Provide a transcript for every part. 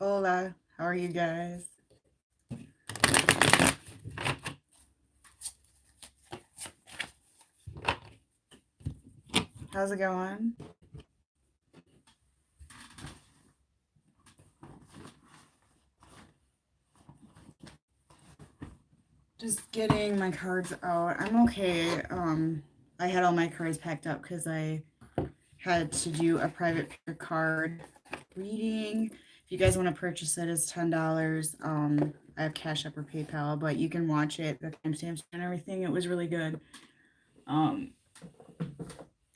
Hola, how are you guys? How's it going? Just getting my cards out. I'm okay. I had all my cards packed up because I had to do a private card reading. If you guys want to purchase it, it's $10. I have Cash App or PayPal, but you can watch it, the timestamps and everything. It was really good. Um,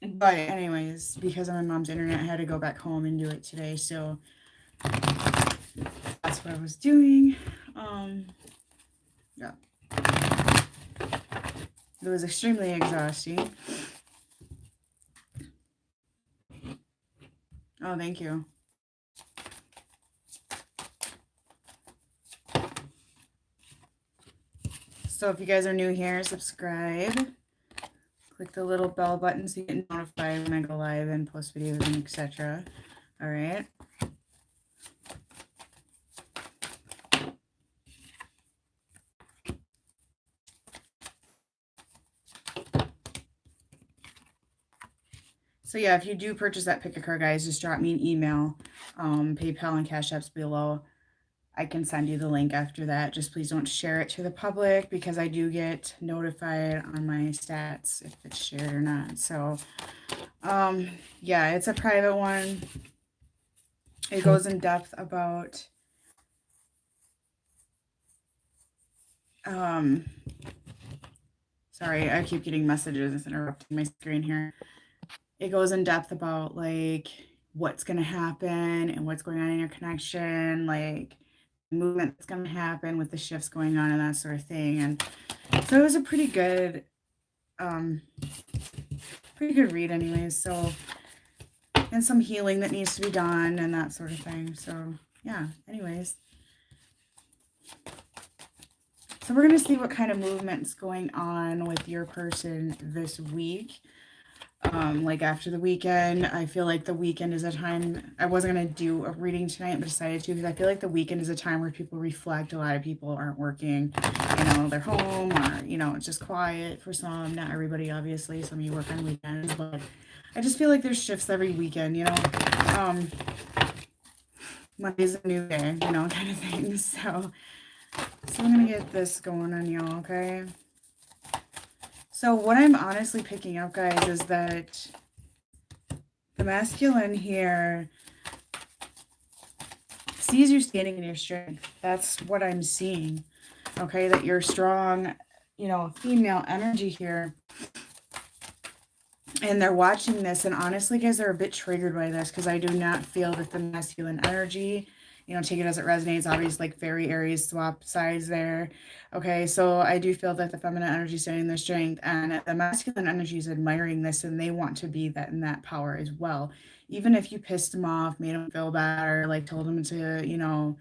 but anyways, because of my mom's internet, I had to go back home and do it today. So that's what I was doing. Yeah, it was extremely exhausting. Oh, thank you. So if you guys are new here, subscribe. Click the little bell button so you get notified when I go live and post videos and etc. All right. So yeah, if you do purchase that pick a card, guys, just drop me an email. PayPal and Cash App's below. I can send you the link after that. Just please don't share it to the public because I do get notified on my stats if it's shared or not. So yeah, it's a private one. It goes in depth about sorry, I keep getting messages. It's interrupting my screen here. It goes in depth about like what's going to happen and what's going on in your connection, like movement that's going to happen with the shifts going on and that sort of thing. And so it was a pretty good read anyways. So, and some healing that needs to be done and that sort of thing. So yeah, anyways. So we're going to see what kind of movement's going on with your person this week. Like after the weekend, I feel like the weekend is a time I wasn't gonna do a reading tonight, but decided to because I feel like the weekend is a time where people reflect. A lot of people aren't working, they're home or it's just quiet for some. Not everybody, obviously. Some of you work on weekends, but I just feel like there's shifts every weekend. Monday's a new day, kind of thing. So I'm gonna get this going on y'all, okay? So what I'm honestly picking up, guys, is that the masculine here sees you standing in your strength. That's what I'm seeing. Okay, that you're strong, female energy here. And they're watching this. And honestly, guys, they're a bit triggered by this because I do not feel that the masculine energy, take it as it resonates. Obviously, like very Aries swap sides there. Okay, so I do feel that the feminine energy is standing their strength and the masculine energy is admiring this and they want to be that in that power as well. Even if you pissed them off, made them feel bad, or like told them to,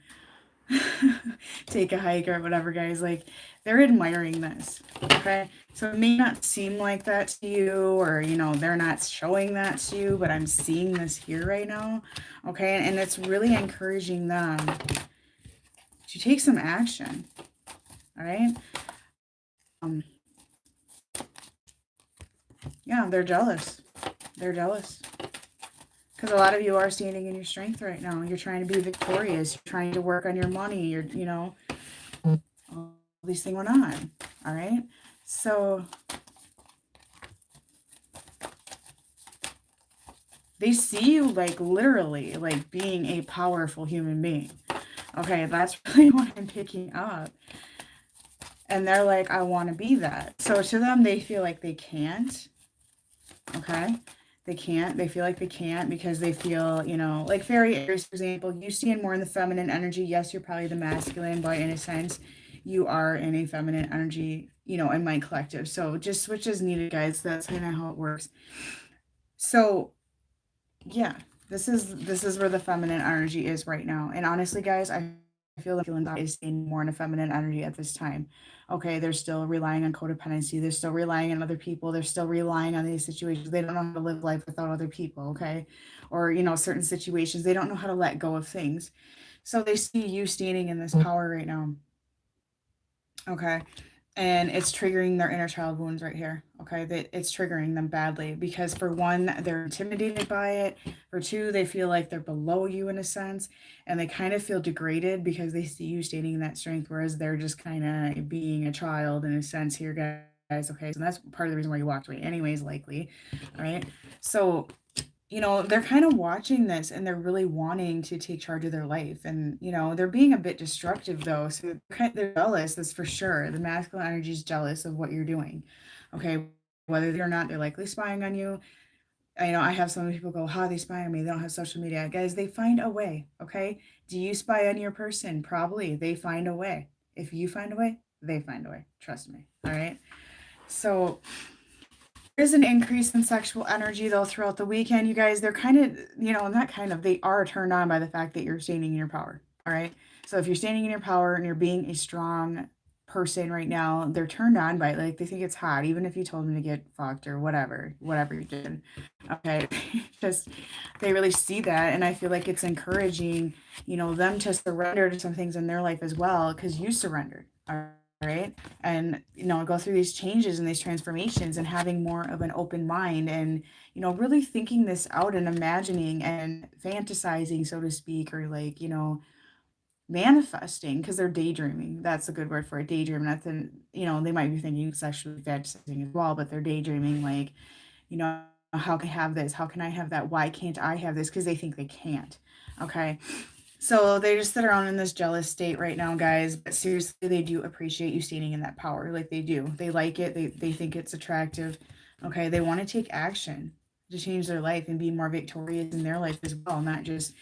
take a hike or whatever, guys, like they're admiring this. Okay, so it may not seem like that to you, or they're not showing that to you, but I'm seeing this here right now. Okay, and it's really encouraging them to take some action. All right. Yeah, they're jealous. They're jealous because a lot of you are standing in your strength right now. You're trying to be victorious. You're trying to work on your money. You're all these things going on. All right. So they see you like literally like being a powerful human being. Okay, that's really what I'm picking up. And they're like, I want to be that. So to them, they feel like they can't. Okay. They can't. They feel like they can't because they feel, like Fairy Aries, for example, you stand more in the feminine energy. Yes, you're probably the masculine, but in a sense, you are in a feminine energy, in my collective. So just switch as needed, guys. That's kind of how it works. So yeah, this is where the feminine energy is right now. And honestly, guys, I feel like Linda is staying more in a feminine energy at this time. Okay, they're still relying on codependency. They're still relying on other people. They're still relying on these situations. They don't know how to live life without other people. Okay, or certain situations. They don't know how to let go of things. So they see you standing in this power right now. Okay. And it's triggering their inner child wounds right here. Okay. That it's triggering them badly because, for one, they're intimidated by it. For two, they feel like they're below you in a sense. And they kind of feel degraded because they see you standing in that strength, whereas they're just kind of being a child in a sense here, guys. Okay. So that's part of the reason why you walked away, anyways, likely. All right. So they're kind of watching this and they're really wanting to take charge of their life. And, they're being a bit destructive though. So they're jealous, that's for sure. The masculine energy is jealous of what you're doing. Okay. Whether they're not, they're likely spying on you. I have some people go, how they spy on me? They don't have social media. Guys, they find a way. Okay. Do you spy on your person? Probably. They find a way. If you find a way, they find a way. Trust me. All right. So there's an increase in sexual energy though throughout the weekend. You guys, they're kind of, not kind of, they are turned on by the fact that you're standing in your power. All right. So if you're standing in your power and you're being a strong person right now, they're turned on by it. Like, they think it's hot, even if you told them to get fucked or whatever you did. Okay. Just, they really see that. And I feel like it's encouraging, them to surrender to some things in their life as well, because you surrendered. All right. And go through these changes and these transformations and having more of an open mind and really thinking this out and imagining and fantasizing, so to speak, or like manifesting, because they're daydreaming. That's a good word for it, daydream. Nothing, they might be thinking sexually fantasizing as well, but they're daydreaming, like, you know how can I have this, how can I have that, why can't I have this, because they think they can't. Okay. So they just sit around in this jealous state right now, guys. But seriously, they do appreciate you standing in that power. Like, they do. They like it. They think it's attractive. Okay. They want to take action to change their life and be more victorious in their life as well. Not just,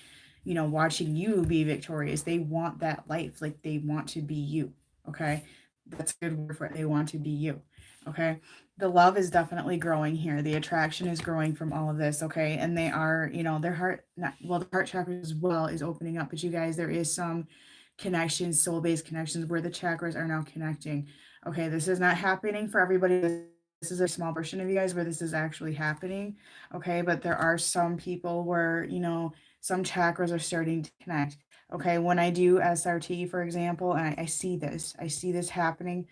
watching you be victorious. They want that life. Like, they want to be you. Okay. That's a good word for it. They want to be you. Okay. The love is definitely growing here. The attraction is growing from all of this. Okay. And they are, their heart, not, well, the heart chakra as well is opening up. But you guys, there is some connections, soul-based connections, where the chakras are now connecting. Okay. This is not happening for everybody. This is a small portion of you guys where this is actually happening. Okay. But there are some people where, some chakras are starting to connect. Okay. When I do SRT, for example, and I see this happening.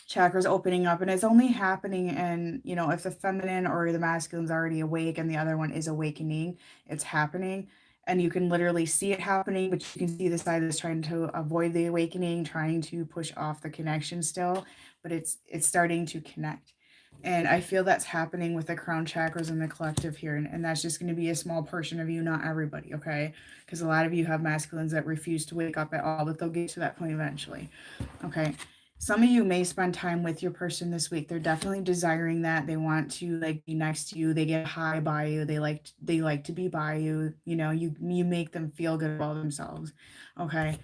Chakras opening up, and it's only happening in, if the feminine or the masculine's already awake and the other one is awakening, it's happening. And you can literally see it happening, but you can see the side that's trying to avoid the awakening, trying to push off the connection still, but it's starting to connect. And I feel that's happening with the crown chakras and the collective here. And that's just going to be a small portion of you, not everybody, okay? Because a lot of you have masculines that refuse to wake up at all, but they'll get to that point eventually. Okay. Some of you may spend time with your person this week. They're definitely desiring that. They want to like be next to you. They get high by you. They like to be by you. You make them feel good about themselves. Okay.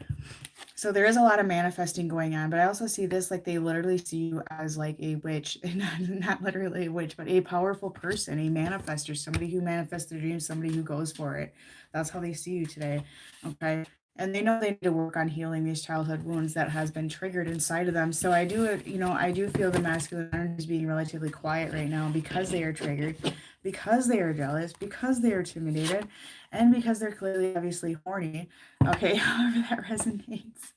So there is a lot of manifesting going on, but I also see this like they literally see you as like a witch, not literally a witch, but a powerful person, a manifester, somebody who manifests their dreams, somebody who goes for it. That's how they see you today. Okay. And they know they need to work on healing these childhood wounds that has been triggered inside of them. So I do feel the masculine energy is being relatively quiet right now because they are triggered, because they are jealous, because they are intimidated, and because they're clearly obviously horny. Okay, however that resonates.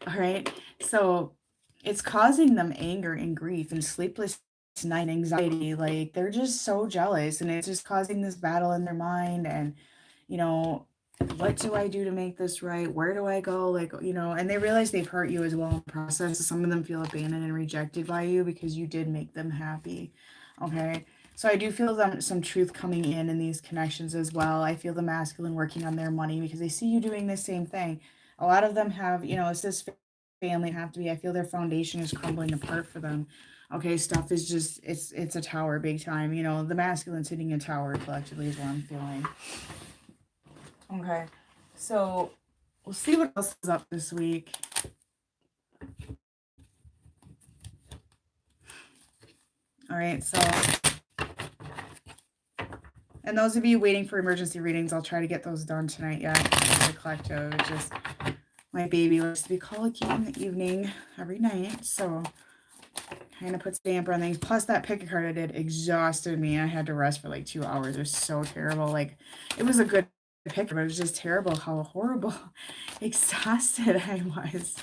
All right. So it's causing them anger and grief and sleepless night anxiety. Like, they're just so jealous, and it's just causing this battle in their mind. And you know, what do I do to make this right? Where do I go? Like, and they realize they've hurt you as well in the process. Some of them feel abandoned and rejected by you because you did make them happy. Okay. So I do feel some truth coming in these connections as well. I feel the masculine working on their money because they see you doing the same thing. A lot of them have, it's this family have to be. I feel their foundation is crumbling apart for them. Okay, stuff is just it's a tower big time. The masculine's hitting a tower collectively is what I'm feeling. Okay, so we'll see what else is up this week. All right, so, and those of you waiting for emergency readings, I'll try to get those done tonight. Yeah, the collective. It's just my baby likes to be colicky in the evening every night, so kind of puts a damper on things. Plus, that pick a card I did exhausted me. I had to rest for like 2 hours. It was so terrible. Like, it was a good picture, but it was just terrible how horrible, exhausted I was.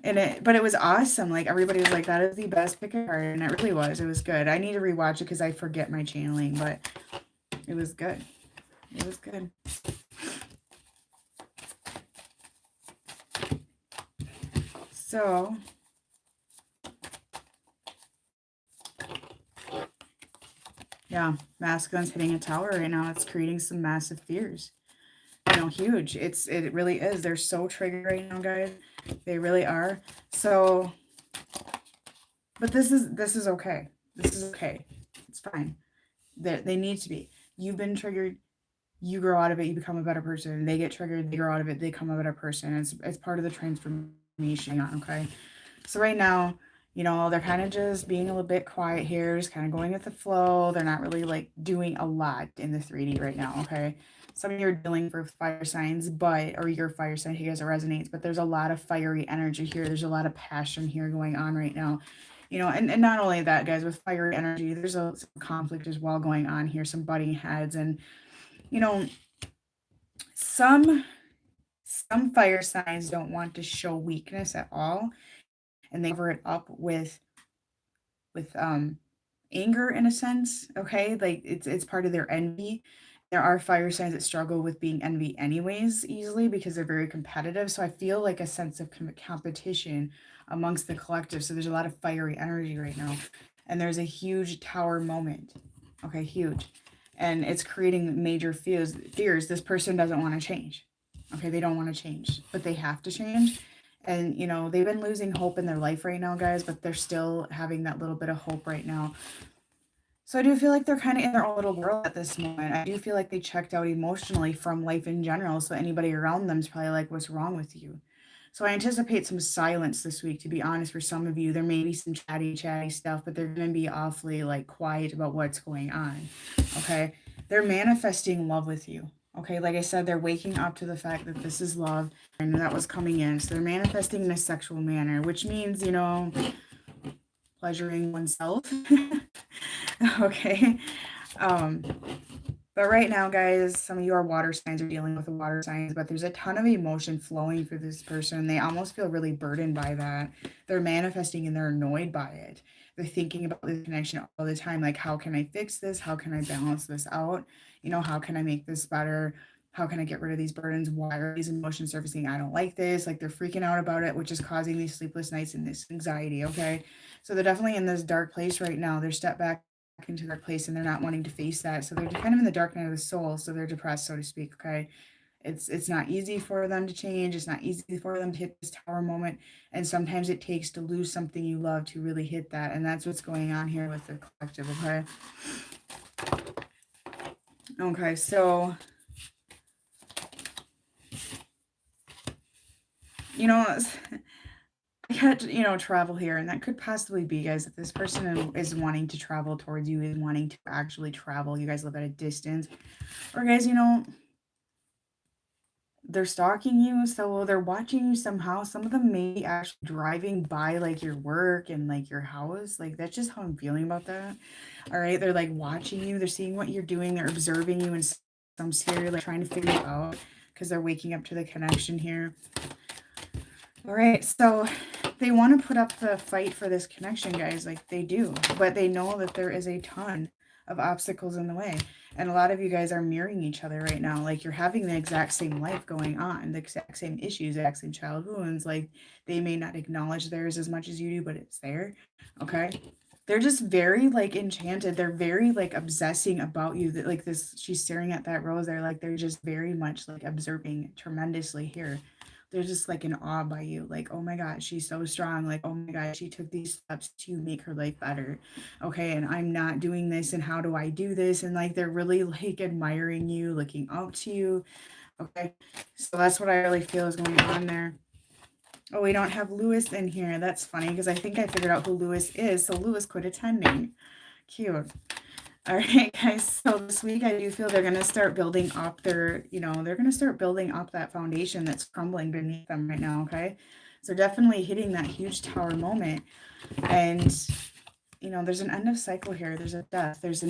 But it was awesome. Like, everybody was like, that is the best pickup card. And it really was. It was good. I need to rewatch it because I forget my channeling, but it was good. It was good. So, yeah, masculine's hitting a tower right now. It's creating some massive fears. You know, huge. It really is. They're so triggered right now, guys. They really are. So, but this is okay. This is okay. It's fine. They need to be. You've been triggered. You grow out of it. You become a better person. They get triggered. They grow out of it. They become a better person. It's part of the transformation. Okay. So right now, you know, they're kind of just being a little bit quiet here, just kind of going with the flow. They're not really like doing a lot in the 3D right now. Okay. Some of you are dealing for fire signs, or your fire sign, you guys, it resonates, but there's a lot of fiery energy here. There's a lot of passion here going on right now. You know, and not only that, guys, with fiery energy, there's some conflict as well going on here, some butting heads. And, you know, some fire signs don't want to show weakness at all, and they cover it up with anger in a sense. Okay, like it's part of their envy. There are fire signs that struggle with being envy anyways easily because they're very competitive. So I feel like a sense of competition amongst the collective. So there's a lot of fiery energy right now, and there's a huge tower moment. Okay, huge, and it's creating major fears. This person doesn't want to change. Okay, they don't want to change, but they have to change. And, you know, they've been losing hope in their life right now, guys, but they're still having that little bit of hope right now. So I do feel like they're kind of in their own little world at this moment. I do feel like they checked out emotionally from life in general. So anybody around them is probably like, what's wrong with you? So I anticipate some silence this week, to be honest, for some of you. There may be some chatty stuff, but they're going to be awfully like quiet about what's going on. Okay. They're manifesting love with you. Okay. Like I said, they're waking up to the fact that this is love and that was coming in. So they're manifesting in a sexual manner, which means, you know, pleasuring oneself. Okay. Um, but right now, guys, some of you are water signs are dealing with the water signs, but there's a ton of emotion flowing for this person. They almost feel really burdened by that. They're manifesting and they're annoyed by it. They're thinking about this connection all the time. Like, how can I fix this? How can I balance this out? You know, how can I make this better? How can I get rid of these burdens? Why are these emotions surfacing? I don't like this. Like, they're freaking out about it, which is causing these sleepless nights and this anxiety. Okay. So they're definitely in this dark place right now. They're stepped back into their place and they're not wanting to face that. So they're kind of in the dark night of the soul. So they're depressed, so to speak. Okay. It's not easy for them to change. It's not easy for them to hit this tower moment. And sometimes it takes to lose something you love to really hit that. And that's what's going on here with the collective. Okay. Okay. So, you know, I had, you know, travel here, and that could possibly be, guys, if this person is wanting to travel towards you, is wanting to actually travel. You guys live at a distance, or guys, you know, they're stalking you, so they're watching you somehow. Some of them may be actually driving by like your work and like your house. Like, that's just how I'm feeling about that. All right, they're like watching you. They're seeing what you're doing. They're observing you in some scary, like trying to figure you out because they're waking up to the connection here. All right, so they want to put up the fight for this connection, guys, like they do, but they know that there is a ton of obstacles in the way. And a lot of you guys are mirroring each other right now. Like, you're having the exact same life going on, the exact same issues, the exact same childhood wounds. Like, they may not acknowledge theirs as much as you do, but it's there. Okay. They're just very like enchanted. They're very like obsessing about you. That like this, she's staring at that rose there. Like, they're just very much like observing tremendously here. They're just like in awe by you. Like, oh my God, she's so strong. Like, oh my God, she took these steps to make her life better. Okay. And I'm not doing this. And how do I do this? And like, they're really like admiring you, looking up to you. Okay. So that's what I really feel is going on there. Oh, we don't have Lewis in here. That's funny because I think I figured out who Lewis is. So Lewis quit attending. Cute. All right, guys. So this week I do feel they're going to start building up their, you know, they're going to start building up that foundation that's crumbling beneath them right now. Okay. So definitely hitting that huge tower moment. And, you know, there's an end of cycle here. There's a death. There's a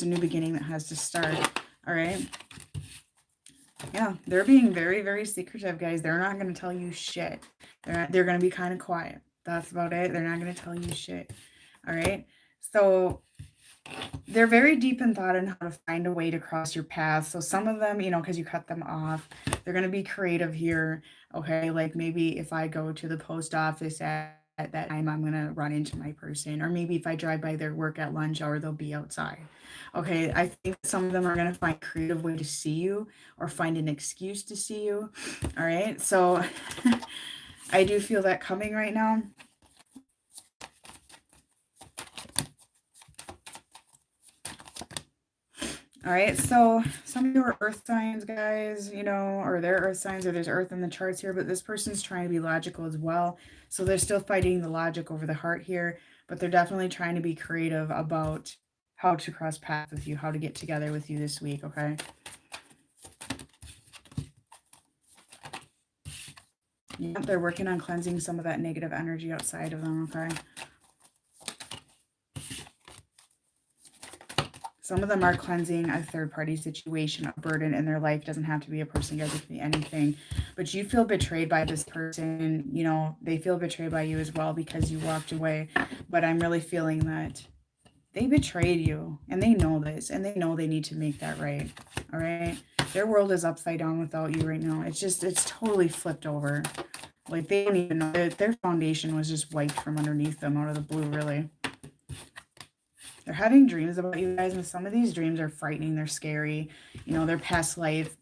new beginning that has to start. All right. Yeah, they're being very, very secretive, guys. They're not going to tell you shit. They're going to be kind of quiet. That's about it. They're not going to tell you shit. All right. So they're very deep in thought on how to find a way to cross your path. So some of them, because you cut them off, they're going to be creative here. Okay. Like maybe if I go to the post office at that time, I'm going to run into my person. Or maybe if I drive by their work at lunch hour, they'll be outside. Okay. I think some of them are going to find a creative way to see you or find an excuse to see you. All right. So I do feel that coming right now. All right, so some of you are earth signs, guys, or they're earth signs, or there's earth in the charts here, but this person's trying to be logical as well. So they're still fighting the logic over the heart here, but they're definitely trying to be creative about how to cross paths with you, how to get together with you this week, okay? Yep, they're working on cleansing some of that negative energy outside of them, okay? Some of them are cleansing a third-party situation, a burden in their life. It doesn't have to be a person, it could be anything. But you feel betrayed by this person. They feel betrayed by you as well because you walked away. But I'm really feeling that they betrayed you, and they know this, and they know they need to make that right. All right? Their world is upside down without you right now. It's totally flipped over. Like, they don't even know. Their foundation was just wiped from underneath them out of the blue, really. They're having dreams about you guys, and some of these dreams are frightening. They're scary. Their past life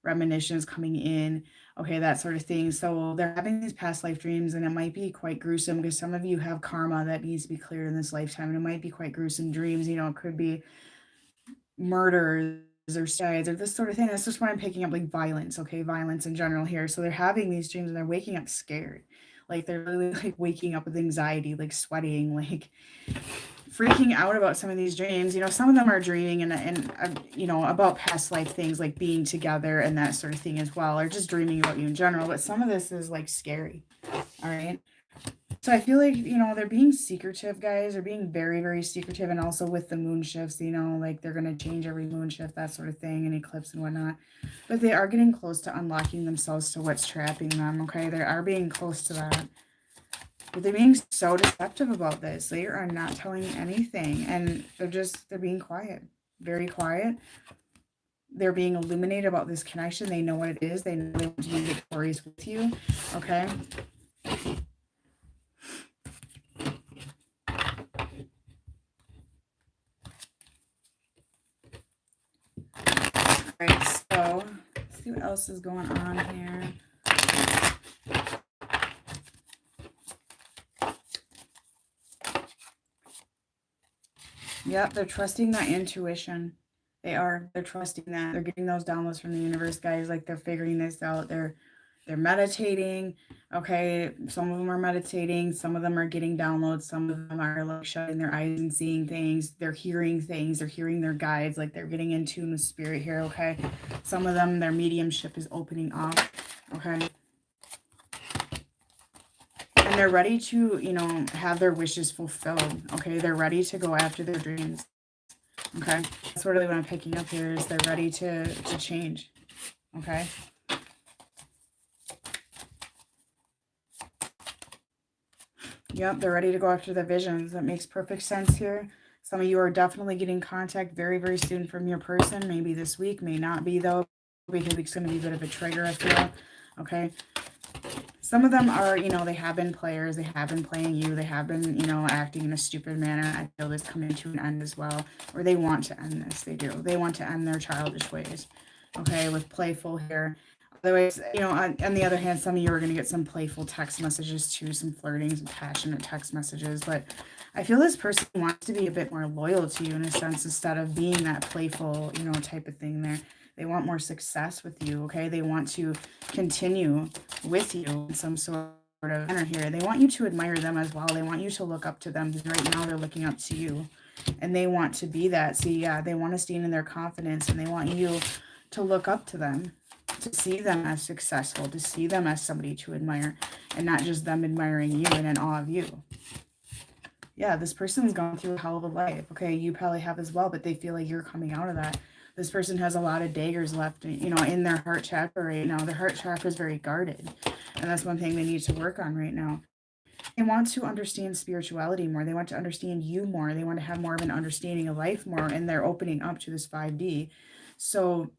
reminiscence coming in. Okay, that sort of thing. So they're having these past life dreams, and it might be quite gruesome because some of you have karma that needs to be cleared in this lifetime, and it might be quite gruesome dreams. It could be murders or suicides or this sort of thing. That's just what I'm picking up, like violence. Okay, violence in general here. So they're having these dreams, and they're waking up scared. Like they're really like waking up with anxiety, like sweating, like freaking out about some of these dreams. Some of them are dreaming and about past life things like being together and that sort of thing as well, or just dreaming about you in general. But some of this is like scary. All right. So I feel like, they're being secretive, guys. They're being very, very secretive. And also with the moon shifts, like they're going to change every moon shift, that sort of thing, and eclipse and whatnot. But they are getting close to unlocking themselves to what's trapping them. Okay. They are being close to that. But they're being so deceptive about this. They are not telling anything. And they're being quiet. Very quiet. They're being illuminated about this connection. They know what it is. They know they want to be victorious with you. Okay? Alright, so let's see what else is going on here. Yep, they're trusting that intuition. They're trusting that. They're getting those downloads from the universe, guys. Like they're figuring this out. They're meditating. Okay, some of them are meditating. Some of them are getting downloads. Some of them are like shutting their eyes and seeing things. They're hearing things. They're hearing their guides. Like they're getting in tune with spirit here. Okay, some of them, their mediumship is opening up. Okay. And they're ready to, have their wishes fulfilled. Okay, they're ready to go after their dreams. Okay, that's really what I'm picking up here is they're ready to change. Okay. Yep, they're ready to go after the visions. That makes perfect sense here. Some of you are definitely getting contact very, very soon from your person. Maybe this week, may not be though, because it's going to be a bit of a trigger, I feel. Okay. Some of them are, they have been players. They have been playing you. They have been, acting in a stupid manner. I feel this coming to an end as well. Or they want to end this. They do. They want to end their childish ways. Okay, with playful here. Otherwise, on the other hand, some of you are going to get some playful text messages too, some flirting, some passionate text messages. But I feel this person wants to be a bit more loyal to you in a sense instead of being that playful, type of thing there. They want more success with you, okay? They want to continue with you in some sort of manner here. They want you to admire them as well. They want you to look up to them. Right now, they're looking up to you. And they want to be that. See, yeah, they want to stand in their confidence. And they want you to look up to them, to see them as successful, to see them as somebody to admire. And not just them admiring you and in awe of you. Yeah, this person's gone through a hell of a life. Okay, you probably have as well, but they feel like you're coming out of that. This person has a lot of daggers left, in their heart chakra right now. Their heart chakra is very guarded. And that's one thing they need to work on right now. They want to understand spirituality more. They want to understand you more. They want to have more of an understanding of life more. And they're opening up to this 5D. So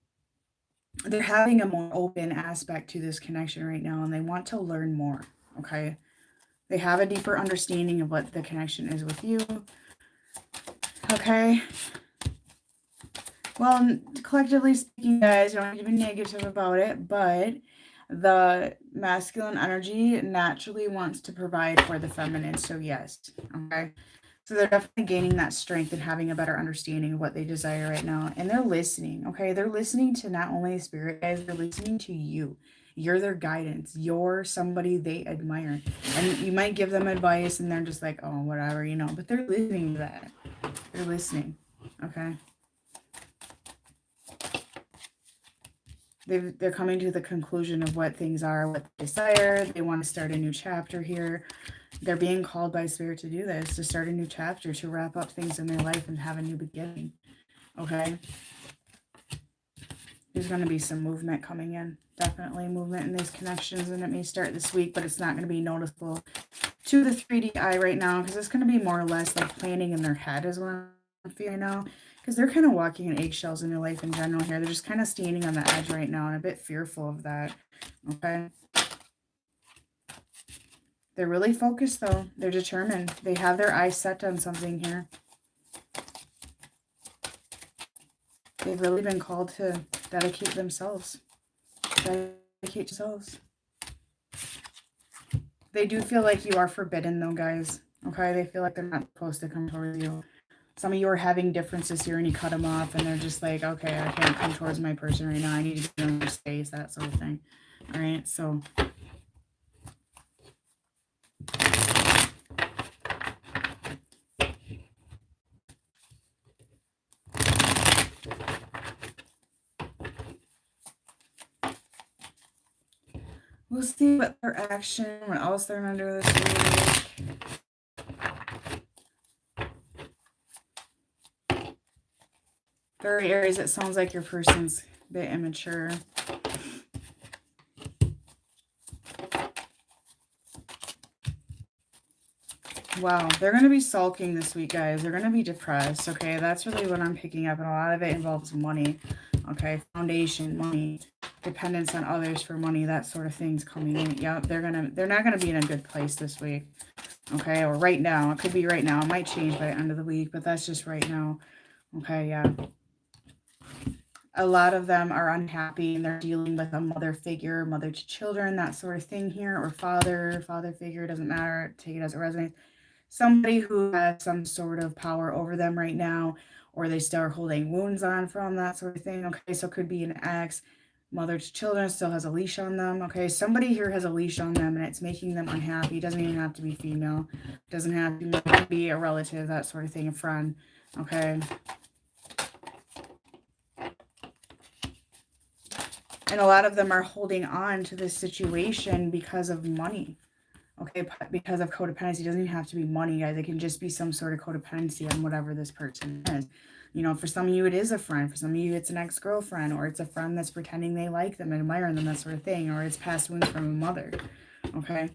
they're having a more open aspect to this connection right now. And they want to learn more. Okay. They have a deeper understanding of what the connection is with you. Okay. Well, collectively speaking, guys, don't need to be negative about it, but the masculine energy naturally wants to provide for the feminine. So yes, okay. So they're definitely gaining that strength and having a better understanding of what they desire right now. And they're listening, okay? They're listening to not only spirit guys, they're listening to you. You're their guidance. You're somebody they admire. And you might give them advice and they're just like, oh, whatever, but they're listening to that. They're listening, okay? They're coming to the conclusion of what things are, what they desire. They want to start a new chapter here. They're being called by spirit to do this, to start a new chapter, to wrap up things in their life and have a new beginning. Okay? There's going to be some movement coming in. Definitely movement in these connections, and it may start this week, but it's not going to be noticeable to the 3D eye right now, because it's going to be more or less like planning in their head is what I'm feeling now. Because they're kind of walking in eggshells in their life in general here. They're just kind of standing on the edge right now and a bit fearful of that. Okay? They're really focused, though. They're determined. They have their eyes set on something here. They've really been called to dedicate themselves. Dedicate themselves. They do feel like you are forbidden, though, guys. Okay? They feel like they're not supposed to come towards you. Some of you are having differences here and you cut them off and they're just like, okay, I can't come towards my person right now. I need to get in their space, that sort of thing. All right, so we'll see what their action, what else they're going to do this week. There are areas it sounds like your person's a bit immature. Wow, they're going to be sulking this week, guys. They're going to be depressed, okay? That's really what I'm picking up, and a lot of it involves money, okay? Foundation, money, dependence on others for money, that sort of thing's coming in. Yeah, they're not going to be in a good place this week, okay? Or right now. It could be right now. It might change by the end of the week, but that's just right now, okay? Yeah. A lot of them are unhappy and they're dealing with a mother figure, mother to children, that sort of thing here, or father figure, doesn't matter, take it as it resonates. Somebody who has some sort of power over them right now, or they still are holding wounds on from, that sort of thing. Okay, so it could be an ex, mother to children, still has a leash on them. Okay, somebody here has a leash on them and it's making them unhappy. It doesn't even have to be female. It doesn't have to be a relative, that sort of thing, a friend. Okay. And a lot of them are holding on to this situation because of money. Okay, because of codependency. It doesn't even have to be money, guys. It can just be some sort of codependency on whatever this person is. For some of you, it is a friend. For some of you, it's an ex-girlfriend, or it's a friend that's pretending they like them and admire them, that sort of thing, or it's past wounds from a mother. Okay.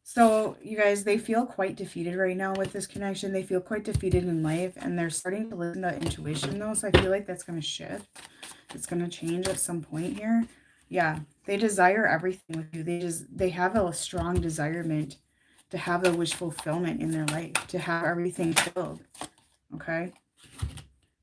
So, you guys, they feel quite defeated right now with this connection. They feel quite defeated in life, and they're starting to listen to intuition, though, so I feel like that's going to shift. It's going to change at some point here. Yeah, they desire everything with you. They have a strong desirement to have the wish fulfillment in their life, to have everything filled. Okay?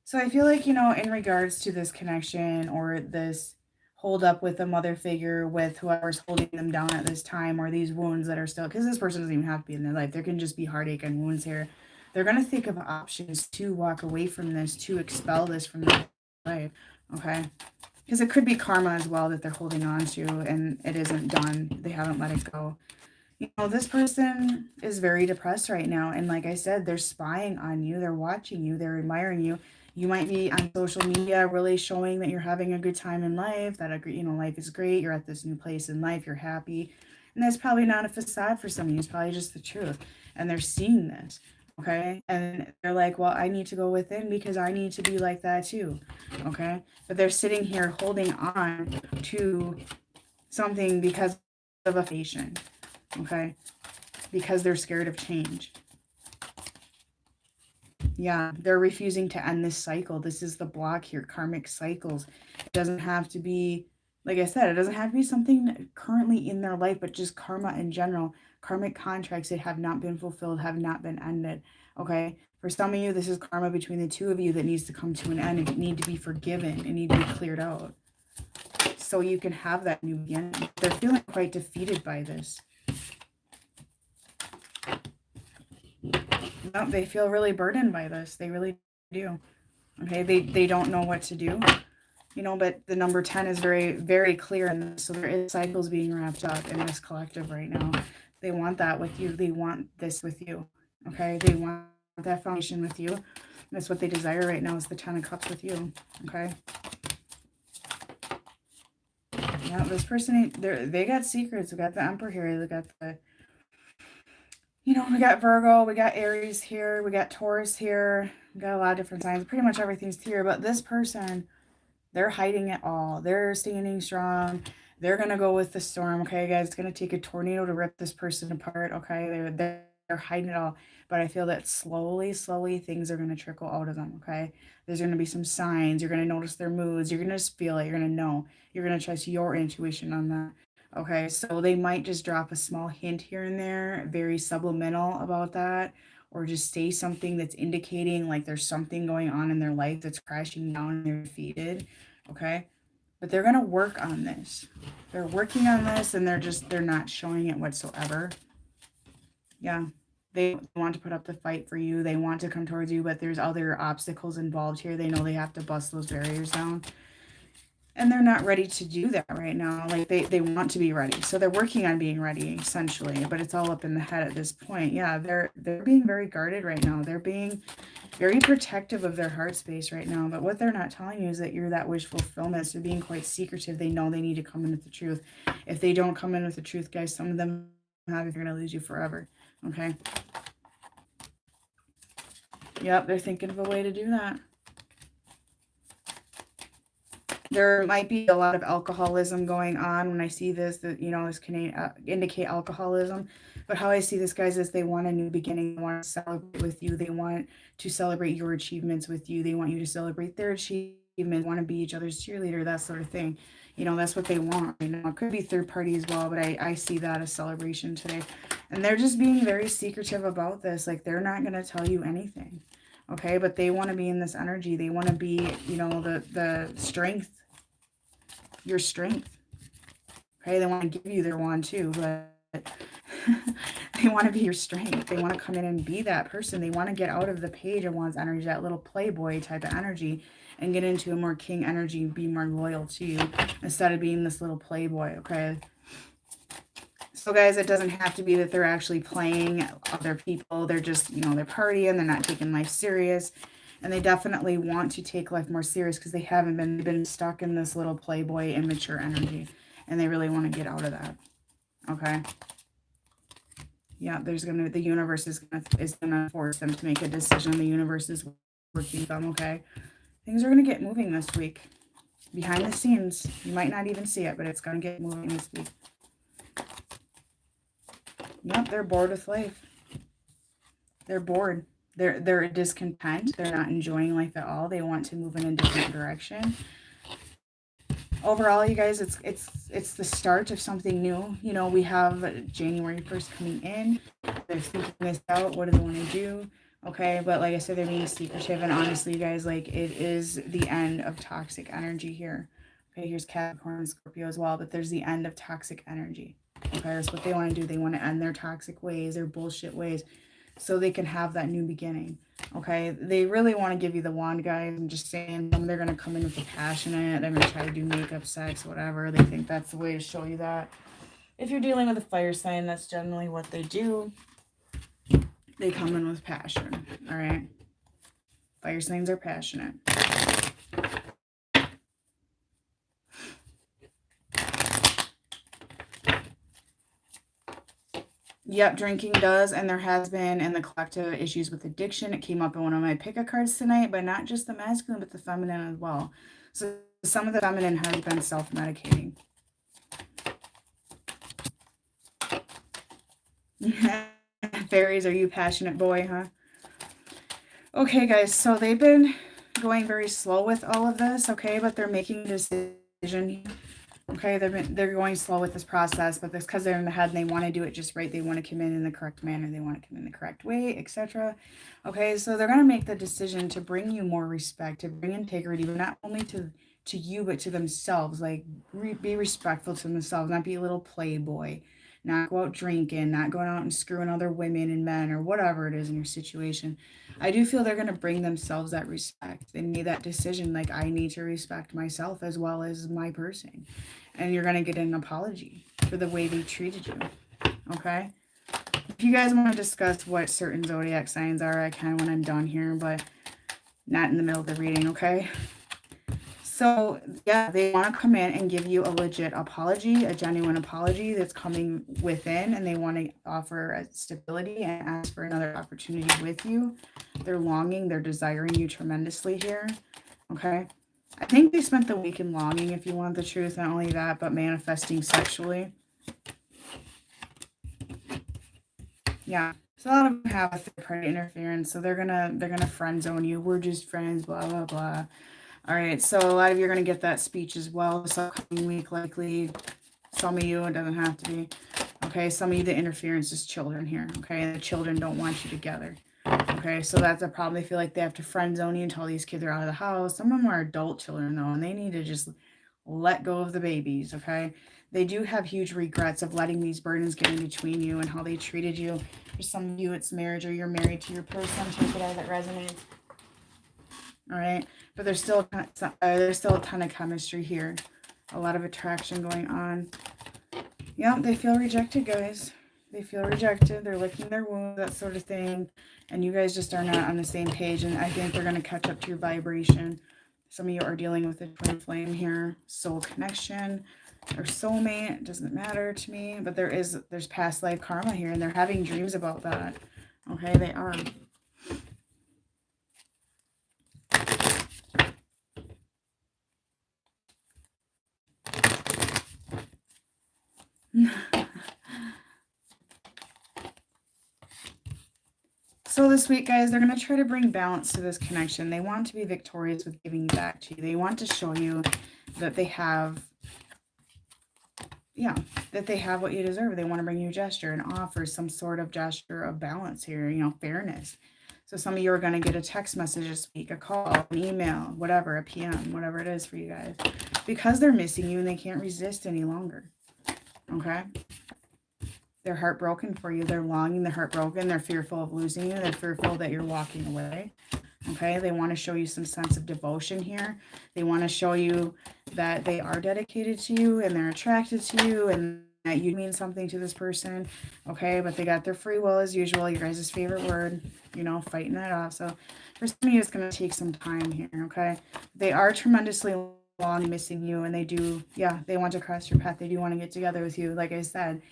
So I feel like, in regards to this connection or this hold up with a mother figure, with whoever's holding them down at this time, or these wounds that are still, because this person doesn't even have to be in their life. There can just be heartache and wounds here. They're going to think of options to walk away from this, to expel this from their life. Okay? Because it could be karma as well that they're holding on to and it isn't done. They haven't let it go. This person is very depressed right now. And like I said, they're spying on you. They're watching you. They're admiring you. You might be on social media really showing that you're having a good time in life, that, life is great. You're at this new place in life. You're happy. And that's probably not a facade for some of you. It's probably just the truth. And they're seeing this. Okay. And they're like, well, I need to go within because I need to be like that too. Okay. But they're sitting here holding on to something because of a foundation. Okay. Because they're scared of change. Yeah, they're refusing to end this cycle. This is the block here, karmic cycles. It doesn't have to be, like I said, it doesn't have to be something currently in their life, but just karma in general. Karmic contracts that have not been fulfilled, have not been ended. Okay? For some of you, this is karma between the two of you that needs to come to an end. It need to be forgiven. It need to be cleared out. So you can have that new beginning. They're feeling quite defeated by this. No, they feel really burdened by this. They really do. Okay, they don't know what to do, you know, but the number 10 is very, very clear in this. So there is cycles being wrapped up in this collective right now. They want that with you. They want this with you. Okay, they want that foundation with you. That's what they desire right now, is the 10 of Cups with you. Okay. Yeah, this person, they got secrets. We got the Emperor here. We got the, you know, we got Virgo, we got Aries here, we got Taurus here, we got a lot of different signs. Pretty much everything's here, but this person, they're hiding it all. They're standing strong. They're going to go with the storm, okay, guys? It's going to take a tornado to rip this person apart, okay? They're hiding it all. But I feel that slowly, slowly, things are going to trickle out of them, okay? There's going to be some signs. You're going to notice their moods. You're going to just feel it. You're going to know. You're going to trust your intuition on that. Okay, so they might just drop a small hint here and there, very subliminal about that, or just say something that's indicating like there's something going on in their life that's crashing down and they're defeated. Okay, but they're going to work on this. They're working on this, and they're not showing it whatsoever. Yeah, they want to put up the fight for you. They want to come towards you, but there's other obstacles involved here. They know they have to bust those barriers down. And they're not ready to do that right now. Like they want to be ready. So they're working on being ready, essentially. But it's all up in the head at this point. Yeah, they're being very guarded right now. They're being very protective of their heart space right now. But what they're not telling you is that you're that wish fulfillment. So they're being quite secretive. They know they need to come in with the truth. If they don't come in with the truth, guys, some of them have, if you're going to lose you forever. Okay? Yep, they're thinking of a way to do that. There might be a lot of alcoholism going on when I see this, that, you know, this can indicate alcoholism. But how I see this, guys, is they want a new beginning. They want to celebrate with you. They want to celebrate your achievements with you. They want you to celebrate their achievements, want to be each other's cheerleader, that sort of thing. You know, that's what they want. You know, it could be third party as well, but I see that as celebration today. And they're just being very secretive about this. Like, they're not going to tell you anything. Okay, but they want to be in this energy. They want to be, you know, the strength, your strength. Okay, they want to give you their wand too, but they want to be your strength. They want to come in and be that person. They want to get out of the Page of Wands energy, that little playboy type of energy, and get into a more king energy and be more loyal to you instead of being this little playboy, okay? So guys, it doesn't have to be that they're actually playing other people. They're just, you know, they're partying. They're not taking life serious. And they definitely want to take life more serious because they haven't been stuck in this little playboy immature energy. And they really want to get out of that. Okay. Yeah, the universe is gonna force them to make a decision. The universe is working with them, okay? Things are gonna get moving this week. Behind the scenes. You might not even see it, but it's gonna get moving this week. Yep, they're bored with life. They're bored. They're discontent. They're not enjoying life at all. They want to move in a different direction. Overall, you guys, it's the start of something new. You know, we have January 1st coming in. They're thinking this out. What do they want to do? Okay, but like I said, they're being secretive. And honestly, you guys, like, it is the end of toxic energy here. Okay, here's Capricorn and Scorpio as well, but there's the end of toxic energy. Okay, that's what they want to do. They want to end their toxic ways, their bullshit ways, so they can have that new beginning. Okay, they really want to give you the wand, guys. I'm just saying, they're going to come in with the passionate. They're going to try to do makeup, sex, whatever. They think that's the way to show you that. If you're dealing with a fire sign, that's generally what they do. They come in with passion. All right, fire signs are passionate. Yep, drinking does, and there has been in the collective issues with addiction. It came up in one of my pick-a cards tonight, but not just the masculine, but the feminine as well. So some of the feminine has been self-medicating. Fairies, are you passionate boy, huh? Okay, guys, so they've been going very slow with all of this, okay, but they're making a decision. Okay, they're going slow with this process, but that's because they're in the head and they want to do it just right. They want to come in the correct manner. They want to come in the correct way, etc. Okay, so they're going to make the decision to bring you more respect, to bring integrity, but not only to you, but to themselves. Like, be respectful to themselves, not be a little playboy, not go out drinking, not going out and screwing other women and men or whatever it is in your situation. I do feel they're going to bring themselves that respect. They made that decision, like, I need to respect myself as well as my person. And you're going to get an apology for the way they treated you. Okay? If you guys want to discuss what certain zodiac signs are, I can when I'm done here, but not in the middle of the reading, okay? So, yeah, they want to come in and give you a legit apology, a genuine apology that's coming within, and they want to offer stability and ask for another opportunity with you. They're longing, they're desiring you tremendously here, okay? I think they spent the weekend longing, if you want the truth. Not only that, but manifesting sexually. Yeah. So a lot of them have a third-party interference, so they're gonna friend zone you. We're just friends, blah blah blah. All right. So a lot of you are gonna get that speech as well this upcoming week, likely. Some of you, it doesn't have to be. Okay. Some of you, the interference is children here. Okay, and the children don't want you together. Okay, so that's a problem. They feel like they have to friend zone you until these kids are out of the house. Some of them are adult children, though, and they need to just let go of the babies, okay? They do have huge regrets of letting these burdens get in between you and how they treated you. For some of you, it's marriage or you're married to your person. Take it out that resonates. All right, but there's still a ton of chemistry here. A lot of attraction going on. Yeah, they feel rejected, guys. They feel rejected. They're licking their wounds, that sort of thing. And you guys just are not on the same page. And I think they're going to catch up to your vibration. Some of you are dealing with a twin flame here, soul connection or soulmate. It doesn't matter to me, but there's past life karma here, and they're having dreams about that. Okay, they are. So this week, guys, they're going to try to bring balance to this connection. They want to be victorious with giving back to you. They want to show you that they have, yeah, that they have what you deserve. They want to bring you a gesture and offer some sort of gesture of balance here, fairness. So some of you are going to get a text message this week, a call, an email, whatever, a PM, whatever it is for you guys. Because they're missing you and they can't resist any longer. Okay? They're heartbroken for you. They're longing. They're heartbroken. They're fearful of losing you. They're fearful that you're walking away. Okay. They want to show you some sense of devotion here. They want to show you that they are dedicated to you and they're attracted to you and that you mean something to this person. Okay. But they got their free will as usual. Your guys' favorite word, fighting that off. So for some of you, it's going to take some time here. Okay. They are tremendously long missing you and they do. Yeah. They want to cross your path. They do want to get together with you. Like I said,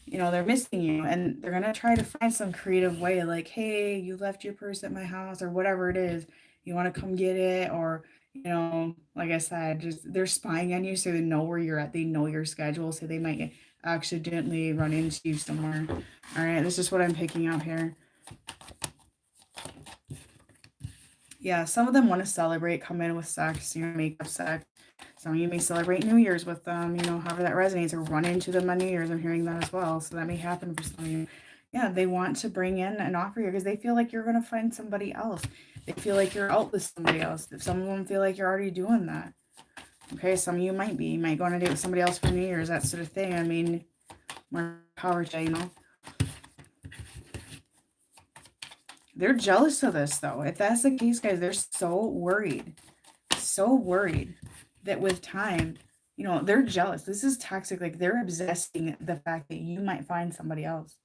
they're missing you and they're going to try to find some creative way like, hey, you left your purse at my house or whatever it is. You want to come get it? Or, like I said, just they're spying on you so they know where you're at. They know your schedule. So they might accidentally run into you somewhere. All right. This is what I'm picking out here. Yeah. Some of them want to celebrate, come in with sex, make up sex. Some of you may celebrate New Year's with them, however that resonates, or run into them on New Year's. I'm hearing that as well. So that may happen for some of you. Yeah, they want to bring in an offer here because they feel like you're going to find somebody else. They feel like you're out with somebody else. Some of them feel like you're already doing that. Okay, some of you might be. You might go on a date with somebody else for New Year's, that sort of thing. I mean, more power to you, They're jealous of this, though. If that's the case, guys, they're so worried. So worried that with time, they're jealous. This is toxic. Like they're obsessing the fact that you might find somebody else.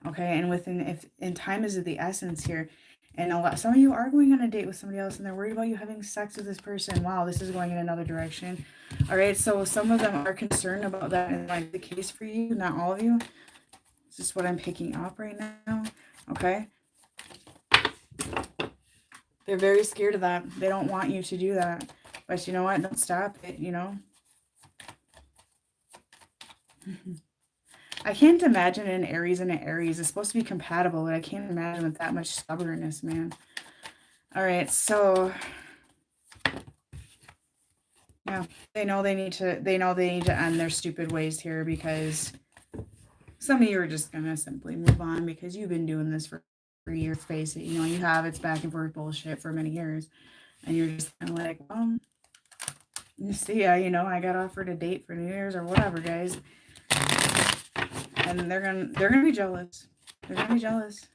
Okay. And if time is of the essence here, and some of you are going on a date with somebody else and they're worried about you having sex with this person. Wow, this is going in another direction. All right. So some of them are concerned about that and like the case for you, not all of you. Is this what I'm picking up right now? Okay. They're very scared of that. They don't want you to do that. But you know what? Don't stop it, you know? I can't imagine an Aries and an Aries. It's supposed to be compatible, but I can't imagine with that much stubbornness, man. All right, so yeah, they know they need to end their stupid ways here, because some of you are just gonna simply move on because you've been doing this for years. Face it, you know, you have. It's back and forth bullshit for many years, and you're just kind of like, see ya, you know, I got offered a date for New Year's or whatever, guys. And they're gonna be jealous. They're gonna be jealous.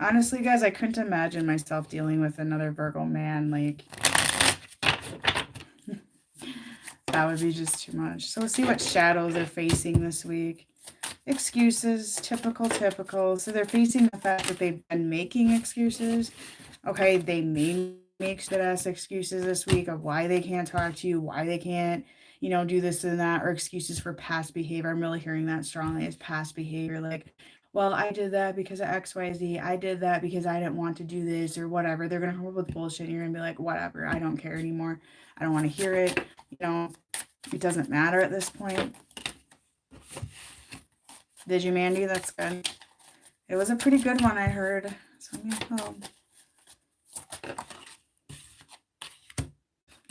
Honestly, guys, I couldn't imagine myself dealing with another Virgo man. Like, that would be just too much. So let's see what shadows they're facing this week. Excuses, typical. So they're facing the fact that they've been making excuses. Okay, they may make shit-ass excuses this week of why they can't talk to you, why they can't, you know, do this and that, or excuses for past behavior. I'm really hearing that strongly as past behavior. Like, well, I did that because of XYZ. I did that because I didn't want to do this or whatever. They're going to come up with bullshit and you're going to be like, whatever, I don't care anymore. I don't want to hear it. You know, it doesn't matter at this point. Did you, Mandy? That's good. It was a pretty good one, I heard. So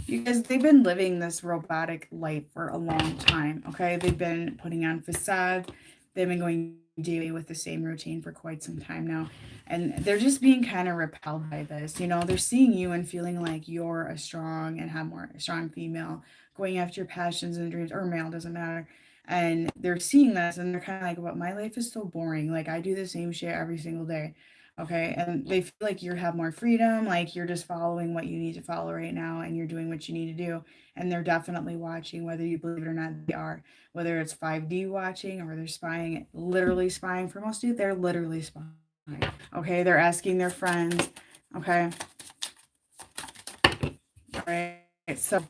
you guys, they've been living this robotic life for a long time, okay? They've been putting on facade. They've been going daily with the same routine for quite some time now. And they're just being kind of repelled by this. You know, they're seeing you and feeling like you're a strong and have more strong female, going after your passions and dreams, or male, doesn't matter. And they're seeing this and they're kind of like, but my life is so boring. Like, I do the same shit every single day. Okay. And they feel like you have more freedom, like you're just following what you need to follow right now and you're doing what you need to do. And they're definitely watching, whether you believe it or not, they are. Whether it's 5D watching or they're spying, literally spying. For most of you, they're literally spying. Okay. They're asking their friends. Okay. All right. So,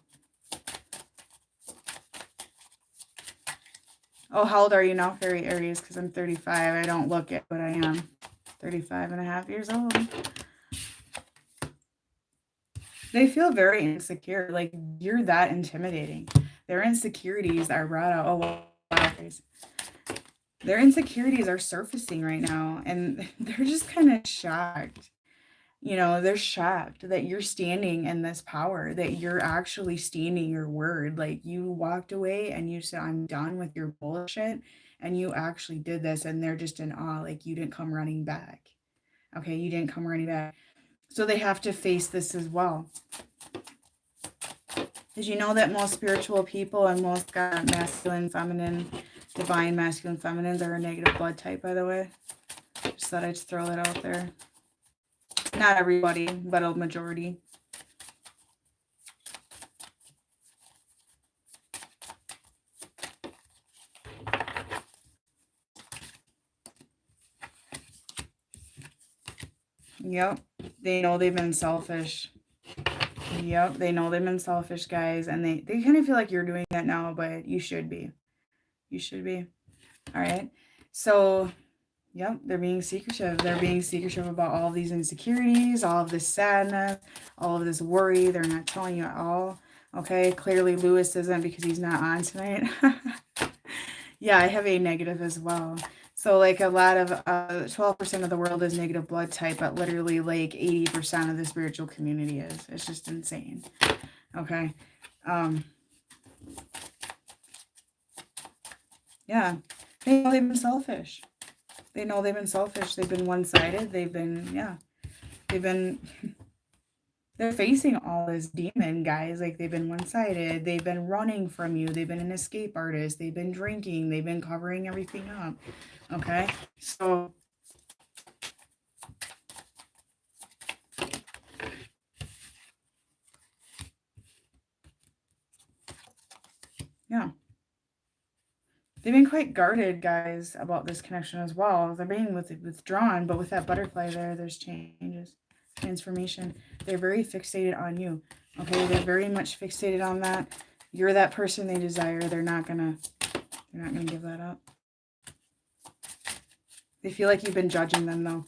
oh, how old are you now, Fairy Aries? Because I'm 35. I don't look it, but I am 35 and a half years old. They feel very insecure. Like, you're that intimidating. Their insecurities are brought out. Oh, wow. Their insecurities are surfacing right now. And they're just kind of shocked. You know, they're shocked that you're standing in this power, that you're actually standing your word. Like, you walked away and you said, I'm done with your bullshit. And you actually did this. And they're just in awe. Like, you didn't come running back. Okay, you didn't come running back. So they have to face this as well. Did you know that most spiritual people and most masculine, feminine, divine masculine feminines are a negative blood type, by the way? Just thought I'd throw that out there. Not everybody, but a majority. Yep. They know they've been selfish. Yep. They know they've been selfish, guys. And they kind of feel like you're doing that now, but you should be. You should be. All right. So, yep, they're being secretive. They're being secretive about all of these insecurities, all of this sadness, all of this worry. They're not telling you at all. Okay. Clearly, Lewis isn't because he's not on tonight. Yeah, I have a negative as well. So like a lot of 12% of the world is negative blood type, but literally like 80% of the spiritual community is. It's just insane. Okay. Yeah. They know they've been selfish. They know they've been selfish. They've been one-sided. They've been, yeah. They've been, they're facing all this demon, guys. Like, they've been one-sided. They've been running from you. They've been an escape artist. They've been drinking. They've been covering everything up. Okay. So, yeah. They've been quite guarded, guys, about this connection as well. They're being withdrawn, but with that butterfly there, there's changes. transformation. They're very fixated on you. Okay, they're very much fixated on that. You're that person they desire. They're not gonna give that up. They feel like you've been judging them though.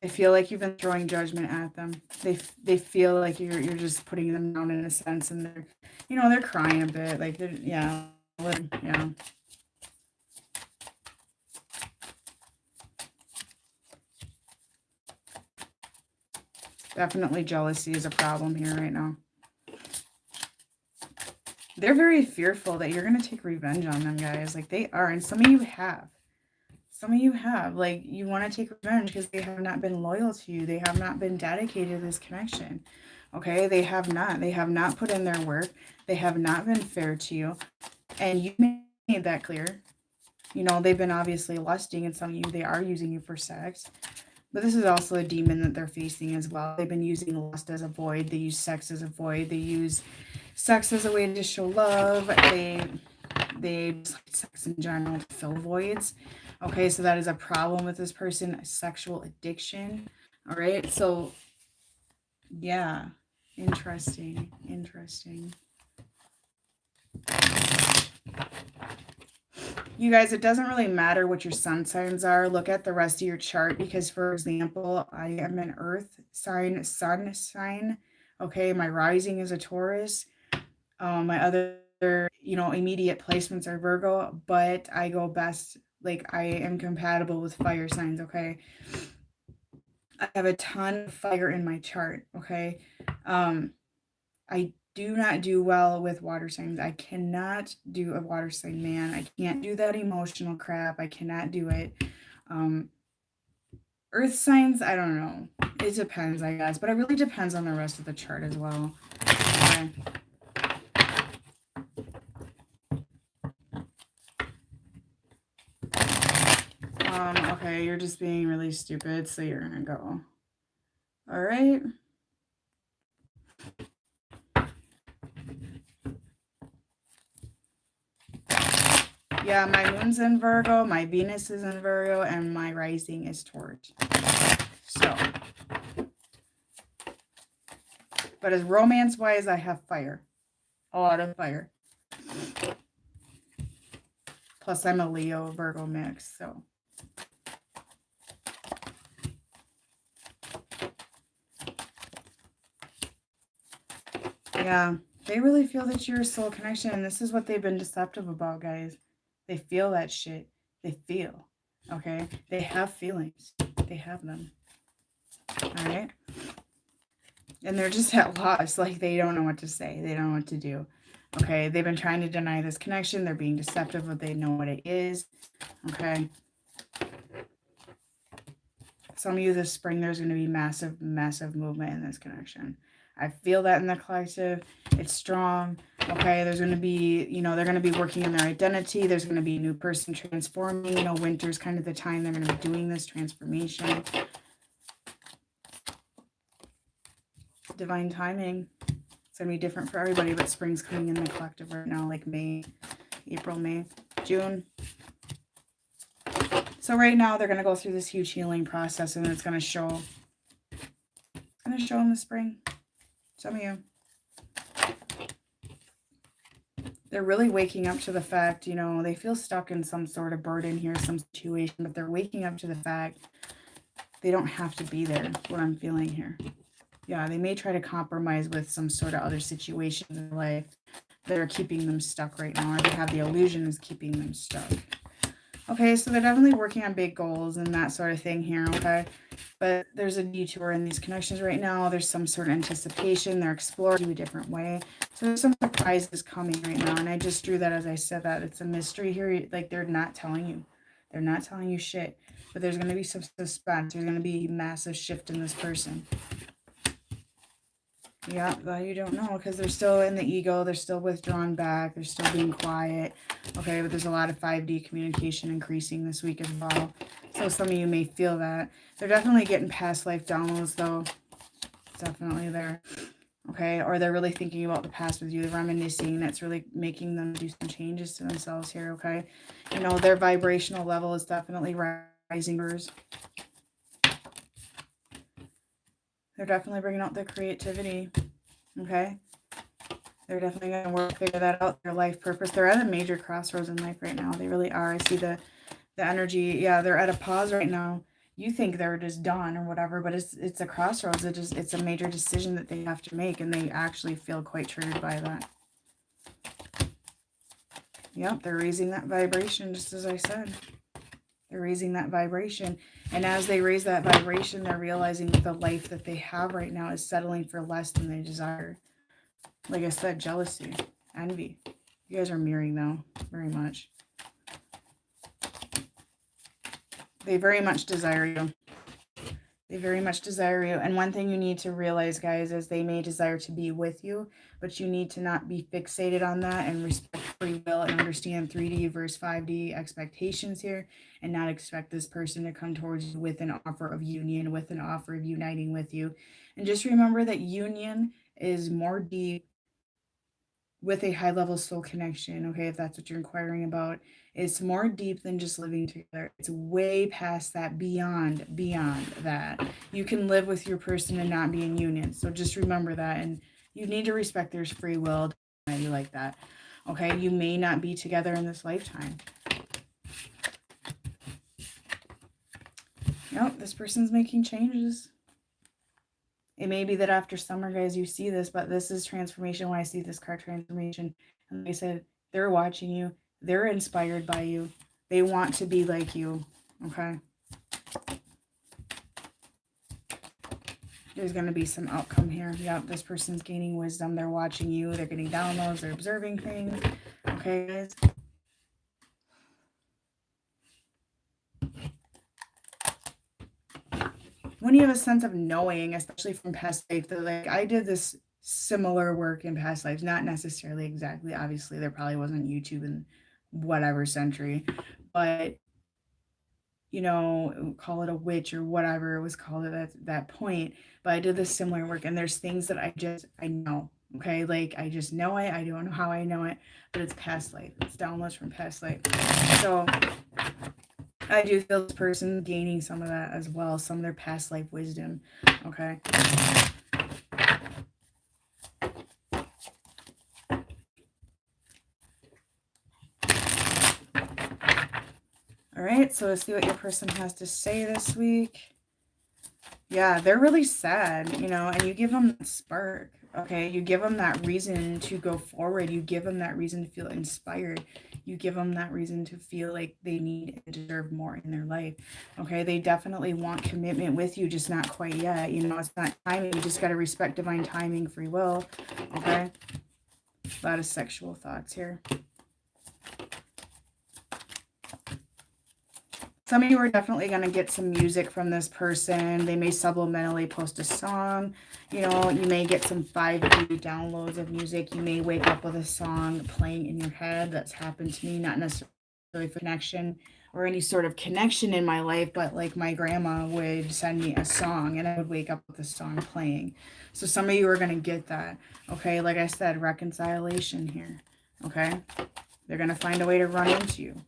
They feel like you've been throwing judgment at them. They feel like you're just putting them down in a sense, and they're, you know, they're crying a bit. Like they're, yeah. Definitely jealousy is a problem here right now. They're very fearful that you're going to take revenge on them, guys. Like, they are. And some of you have. Some of you have. Like, you want to take revenge because they have not been loyal to you. They have not been dedicated to this connection. Okay? They have not. They have not put in their work. They have not been fair to you. And you made that clear. You know, they've been obviously lusting, and some of you, they are using you for sex. But this is also a demon that they're facing as well. They've been using lust as a void. They use sex as a void. They use sex as a way to show love. They use sex in general to fill voids. Okay, so that is a problem with this person, sexual addiction. All right, so yeah, interesting. You guys, it doesn't really matter what your sun signs are. Look at the rest of your chart because, for example, I am an earth sign, sun sign. Okay, my rising is a Taurus. My other, you know, immediate placements are Virgo, but I go best, like, I am compatible with fire signs, okay? I have a ton of fire in my chart, okay? I do not do well with water signs. I cannot do a water sign, man. I can't do that emotional crap. I cannot do it. Earth signs, I don't know. It depends, I guess. But it really depends on the rest of the chart as well. Okay. Okay, you're just being really stupid, so you're gonna go. All right. Yeah, my moon's in Virgo, my Venus is in Virgo, and my rising is Taurus. So, but as romance-wise, I have fire. A lot of fire. Plus, I'm a Leo Virgo mix, so. Yeah, they really feel that you're a soul connection, and this is what they've been deceptive about, guys. They feel that shit. They feel, okay? They have feelings. They have them. All right? And they're just at loss. Like, they don't know what to say. They don't know what to do. Okay? They've been trying to deny this connection. They're being deceptive, but they know what it is. Okay? Some of you this spring, there's going to be massive, massive movement in this connection. I feel that in the collective. It's strong. Okay, there's going to be, you know, they're going to be working on their identity. There's going to be a new person transforming. You know, winter's kind of the time they're going to be doing this transformation. Divine timing. It's going to be different for everybody, but spring's coming in the collective right now, like May, April, May, June. So right now they're going to go through this huge healing process, and it's going to show. It's going to show in the spring. Some of you. They're really waking up to the fact, you know, they feel stuck in some sort of burden here, some situation, but they're waking up to the fact they don't have to be there, what I'm feeling here. Yeah, they may try to compromise with some sort of other situation in their life that are keeping them stuck right now, or they have the illusion is keeping them stuck. Okay, so they're definitely working on big goals and that sort of thing here, okay? But there's a detour in these connections right now. There's some sort of anticipation. They're exploring a different way. So there's some surprises coming right now. And I just drew that as I said that. It's a mystery here. Like, they're not telling you. They're not telling you shit. But there's going to be some suspense. There's going to be a massive shift in this person. Yeah, well, you don't know because they're still in the ego. They're still withdrawn back. They're still being quiet. Okay, but there's a lot of 5D communication increasing this week as well. So some of you may feel that. They're definitely getting past life downloads, though. It's definitely there. Okay, or they're really thinking about the past with you. They're reminiscing. That's really making them do some changes to themselves here, okay? You know, their vibrational level is definitely rising. They're definitely bringing out their creativity. Okay. They're definitely going to work to figure that out, their life purpose. They're at a major crossroads in life right now. They really are. I see the energy. Yeah, they're at a pause right now. You think they're just done or whatever, but it's a crossroads. It's a major decision that they have to make, and they actually feel quite triggered by that. Yep, they're raising that vibration, just as I said. They're raising that vibration. And as they raise that vibration, they're realizing that the life that they have right now is settling for less than they desire. Like I said, jealousy, envy. You guys are mirroring, though, very much. They very much desire you. They very much desire you. And one thing you need to realize, guys, is they may desire to be with you, but you need to not be fixated on that and respect free will and understand 3D versus 5D expectations here, and not expect this person to come towards you with an offer of union, with an offer of uniting with you. And just remember that union is more deep with a high level soul connection, okay, if that's what you're inquiring about. It's more deep than just living together. It's way past that, beyond that. You can live with your person and not be in union. So just remember that, and you need to respect there's free will. You like that. Okay, you may not be together in this lifetime. Nope, this person's making changes. It may be that after summer, guys, you see this, but this is transformation. When I see this card, transformation, and like I said, they're watching you. They're inspired by you. They want to be like you, okay? There's going to be some outcome here. Yep, this person's gaining wisdom. They're watching you. They're getting downloads. They're observing things. Okay, guys? When you have a sense of knowing, especially from past life, that like I did this similar work in past lives, not necessarily exactly. Obviously, there probably wasn't YouTube in whatever century, but you know, call it a witch or whatever it was called at that point. But I did this similar work, and there's things that I know. Okay, like I just know it. I don't know how I know it, but it's past life. It's downloads from past life. So I do feel this person gaining some of that as well, some of their past life wisdom. Okay. All right, so let's see what your person has to say this week. Yeah, they're really sad, you know, and you give them that spark, okay? You give them that reason to go forward. You give them that reason to feel inspired. You give them that reason to feel like they need and deserve more in their life, okay? They definitely want commitment with you, just not quite yet. You know, it's not timing. You just got to respect divine timing, free will, okay? A lot of sexual thoughts here. Some of you are definitely going to get some music from this person. They may subliminally post a song. You know, you may get some 5D downloads of music. You may wake up with a song playing in your head. That's happened to me, not necessarily for connection or any sort of connection in my life, but like my grandma would send me a song and I would wake up with the song playing. So some of you are going to get that. Okay, like I said, reconciliation here. Okay, they're going to find a way to run into you.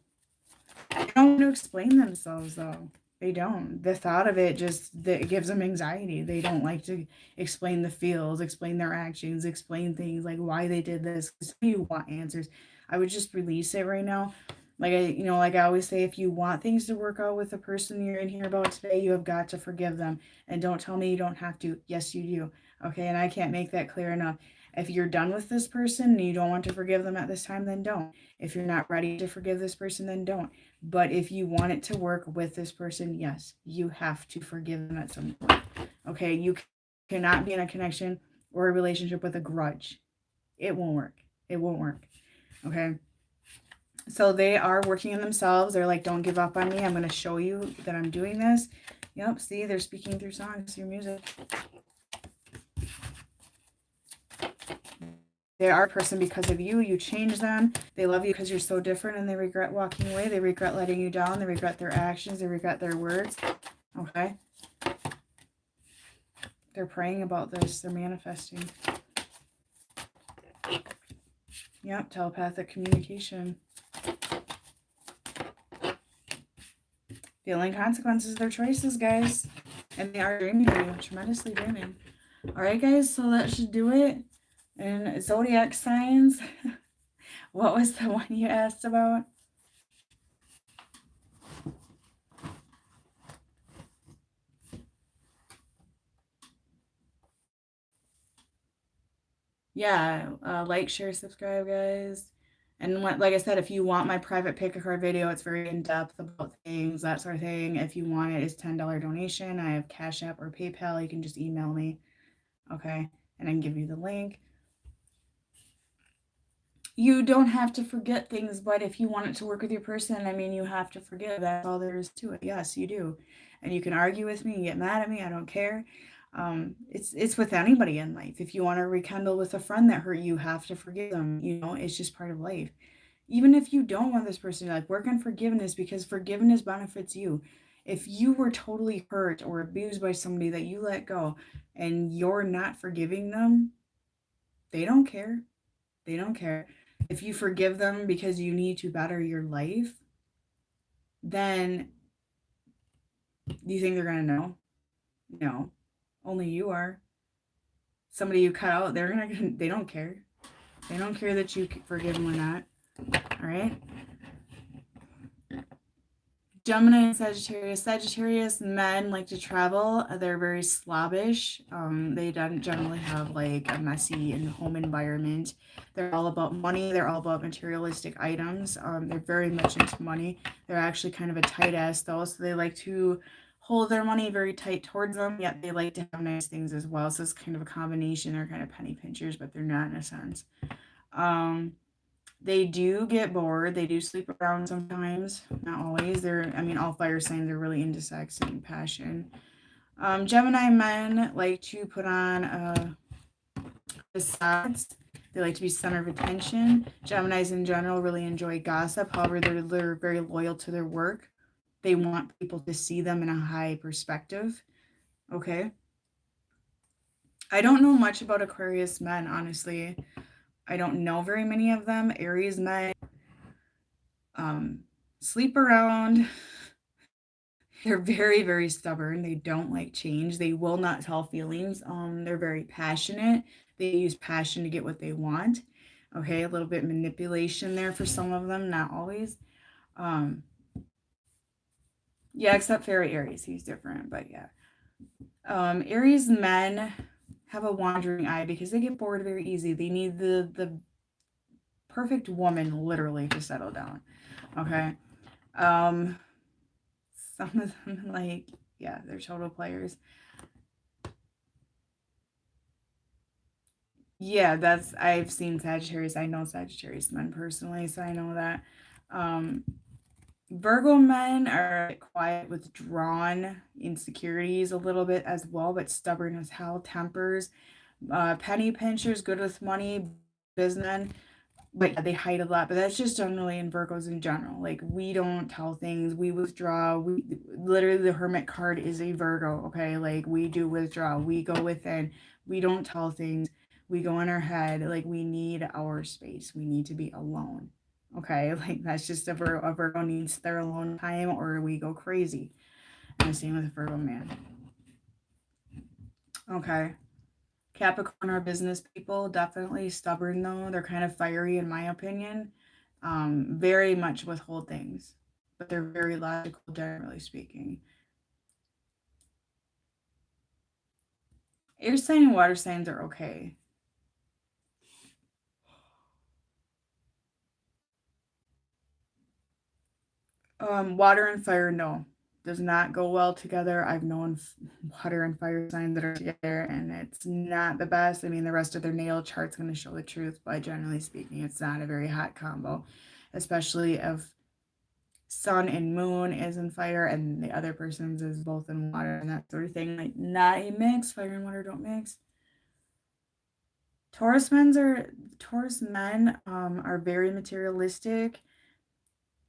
They don't want to explain themselves, though. They don't. The thought of it it gives them anxiety. They don't like to explain the feels, explain their actions, explain things like why they did this. Because you want answers. I would just release it right now. Like I always say, if you want things to work out with the person you're in here about today, you have got to forgive them. And don't tell me you don't have to. Yes, you do. Okay, and I can't make that clear enough. If you're done with this person and you don't want to forgive them at this time, then don't. If you're not ready to forgive this person, then don't. But if you want it to work with this person, yes, you have to forgive them at some point. Okay, you cannot be in a connection or a relationship with a grudge. It won't work. It won't work. Okay. So they are working on themselves. They're like, don't give up on me. I'm going to show you that I'm doing this. Yep. See, they're speaking through songs, through music. They are a person because of you. You change them. They love you because you're so different, and they regret walking away. They regret letting you down. They regret their actions. They regret their words. Okay? They're praying about this. They're manifesting. Yep, telepathic communication. Feeling consequences of their choices, guys. And they are dreaming of you, tremendously dreaming. All right, guys, so that should do it. And zodiac signs. What was the one you asked about? Yeah, like, share, subscribe, guys. And like I said, if you want my private pick a card video, it's very in depth about things, that sort of thing. If you want it, it's $10 donation. I have Cash App or PayPal. You can just email me, okay? And I can give you the link. You don't have to forget things, but if you want it to work with your person, I mean, you have to forgive. That's all there is to it. Yes, you do. And you can argue with me and get mad at me. I don't care. It's with anybody in life. If you want to rekindle with a friend that hurt you, you have to forgive them. You know, it's just part of life. Even if you don't want this person, like, work on forgiveness because forgiveness benefits you. If you were totally hurt or abused by somebody that you let go and you're not forgiving them, they don't care. They don't care. If you forgive them because you need to better your life, then do you think they're going to know? No. Only you are. Somebody you cut out, they don't care. They don't care that you forgive them or not. All right? Gemini and Sagittarius. Sagittarius men like to travel. They're very slobbish. They don't generally have like a messy and home environment. They're all about money. They're all about materialistic items. They're very much into money. They're actually kind of a tight ass though, so they like to hold their money very tight towards them. Yet they like to have nice things as well. So it's kind of a combination. They're kind of penny pinchers, but they're not in a sense. They do get bored. They do sleep around sometimes, not always. All fire signs are really into sex and passion. Gemini men like to put on facades. They like to be center of attention. Geminis in general really enjoy gossip. However, they're very loyal to their work. They want people to see them in a high perspective. Okay. I don't know much about Aquarius men, honestly. I don't know very many of them. Aries men sleep around. They're very, very stubborn. They don't like change. They will not tell feelings. They're very passionate. They use passion to get what they want. Okay, a little bit manipulation there for some of them, not always. Yeah, except Fairy Aries, he's different, but yeah. Aries men have a wandering eye because they get bored very easy. They need the perfect woman, literally, to settle down. Okay. Some of them, like, yeah, they're total players. Yeah, I've seen Sagittarius. I know Sagittarius men personally, so I know that. Um, Virgo men are quiet, withdrawn, insecurities a little bit as well, but stubborn as hell, tempers. Penny pinchers, good with money, businessmen, but yeah, they hide a lot. But that's just generally in Virgos in general. Like, we don't tell things, we withdraw. We literally, the Hermit card is a Virgo. Okay, like, we do withdraw. We go within. We don't tell things. We go in our head. Like, we need our space. We need to be alone. Okay, like, that's just a Virgo. A Virgo needs their alone time, or we go crazy. And the same with a Virgo man. Okay. Capricorn are business people, definitely stubborn though. They're kind of fiery in my opinion. Very much withhold things, but they're very logical, generally speaking. Air sign and water signs are okay. Water and fire, no, does not go well together. I've known water and fire signs that are together, and it's not the best. I mean, the rest of their natal chart's going to show the truth, but generally speaking, it's not a very hot combo, especially if sun and moon is in fire and the other person's is both in water and that sort of thing. Like, not a mix. Fire and water don't mix. Taurus men are very materialistic.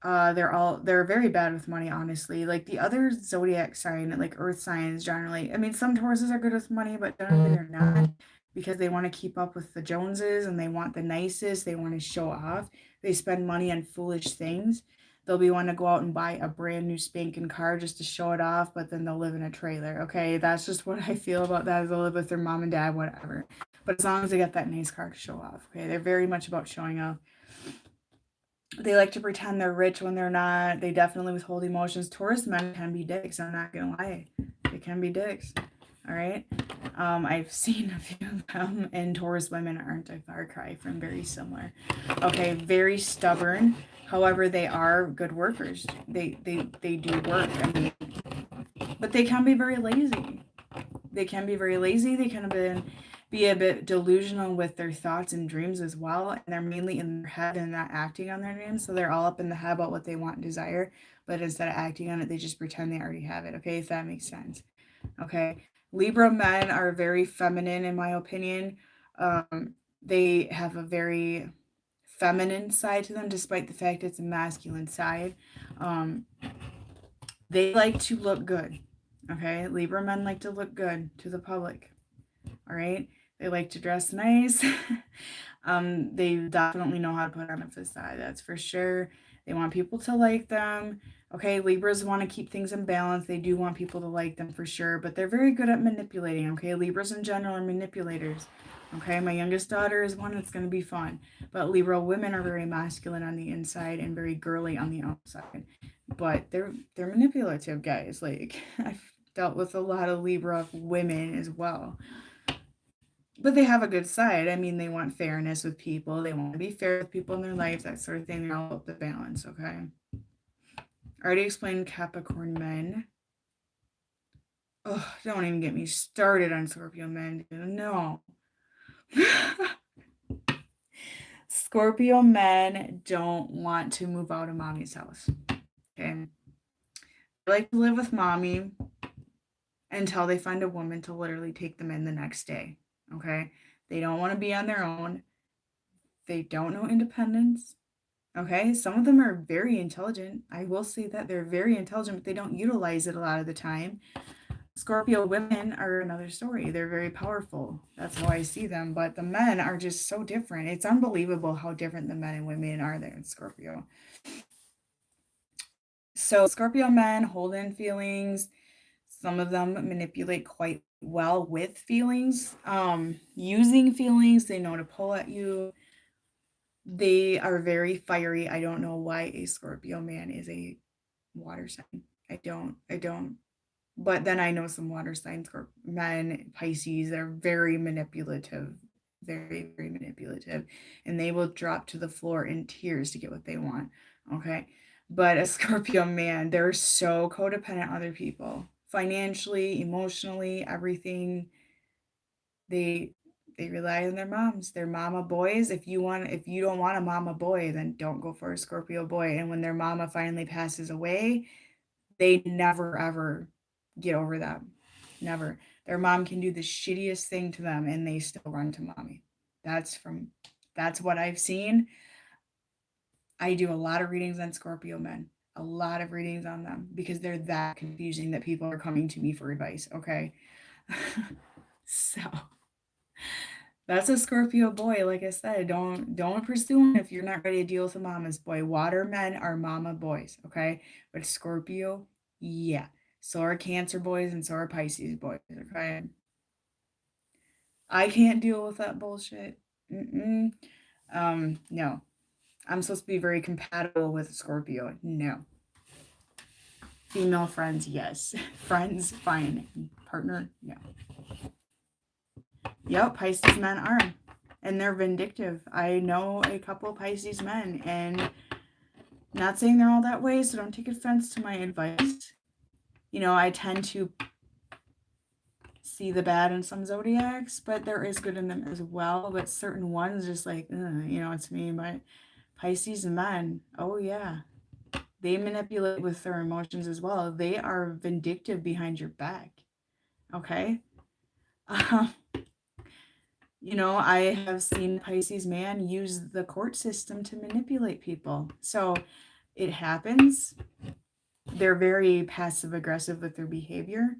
They're very bad with money, honestly. Like, the other zodiac sign, like earth signs generally. I mean, some Tauruses are good with money, but generally they're not, because they want to keep up with the Joneses and they want the nicest. They want to show off. They spend money on foolish things. They'll be wanting to go out and buy a brand new spanking car just to show it off, but then they'll live in a trailer. Okay, that's just what I feel about that. They'll live with their mom and dad, whatever. But as long as they got that nice car to show off, okay, they're very much about showing off. They like to pretend they're rich when they're not. They definitely withhold emotions. Taurus men can be dicks. I'm not gonna lie, they can be dicks. All right. I've seen a few of them, and Taurus women aren't a far cry from very similar. Okay, very stubborn. However, they are good workers. They do work. I mean, but they can be very lazy. They can be very lazy. They can be a bit delusional with their thoughts and dreams as well. And they're mainly in their head and not acting on their dreams. So they're all up in the head about what they want and desire. But instead of acting on it, they just pretend they already have it. Okay, if that makes sense. Okay. Libra men are very feminine, in my opinion. They have a very feminine side to them, despite the fact it's a masculine side. They like to look good. Okay. Libra men like to look good to the public. All right. They like to dress nice. They definitely know how to put on a facade. That's for sure. They want people to like them. Okay, Libras want to keep things in balance. They do want people to like them for sure, but they're very good at manipulating. Okay, Libras in general are manipulators. Okay, my youngest daughter is one that's going to be fun. But Libra women are very masculine on the inside and very girly on the outside. But they're manipulative, guys. Like, I've dealt with a lot of Libra women as well. But they have a good side. I mean, they want fairness with people. They want to be fair with people in their lives, that sort of thing. They're all about the balance, okay? I already explained Capricorn men. Oh, don't even get me started on Scorpio men. No. Scorpio men don't want to move out of mommy's house. Okay. They like to live with mommy until they find a woman to literally take them in the next day. Okay. They don't want to be on their own. They don't know independence. Okay. Some of them are very intelligent. I will say that they're very intelligent, but they don't utilize it a lot of the time. Scorpio women are another story. They're very powerful. That's how I see them. But the men are just so different. It's unbelievable how different the men and women are there in Scorpio. So Scorpio men hold in feelings. Some of them manipulate quite well with feelings. Using feelings, they know to pull at you. They are very fiery. I don't know why a Scorpio man is a water sign. I don't. But then I know some water signs, men, Pisces, they're very manipulative, very, very manipulative. And they will drop to the floor in tears to get what they want. Okay. But a Scorpio man, they're so codependent on other people, financially, emotionally, everything. They they rely on their moms, their mama boys. If you don't want a mama boy, then don't go for a Scorpio boy. And when their mama finally passes away, they never ever get over that. Never. Their mom can do the shittiest thing to them and they still run to mommy. That's from that's what I've seen. I do a lot of readings on Scorpio men. A lot of readings on them because they're that confusing that people are coming to me for advice, okay? So that's a Scorpio boy. Like I said, don't pursue him if you're not ready to deal with a mama's boy. Water men are mama boys, okay? But Scorpio, yeah. So are Cancer boys and so are Pisces boys, okay? I can't deal with that bullshit. Mm-mm. No. I'm supposed to be very compatible with Scorpio. No. Female friends, yes. Friends, fine. Partner, no. Yep, Pisces men are. And they're vindictive. I know a couple Pisces men, and not saying they're all that way, so don't take offense to my advice. You know, I tend to see the bad in some zodiacs, but there is good in them as well. But certain ones, just like, you know, it's me. But Pisces men, oh yeah, they manipulate with their emotions as well. They are vindictive behind your back. Okay. You know, I have seen Pisces man use the court system to manipulate people. So it happens. They're very passive aggressive with their behavior.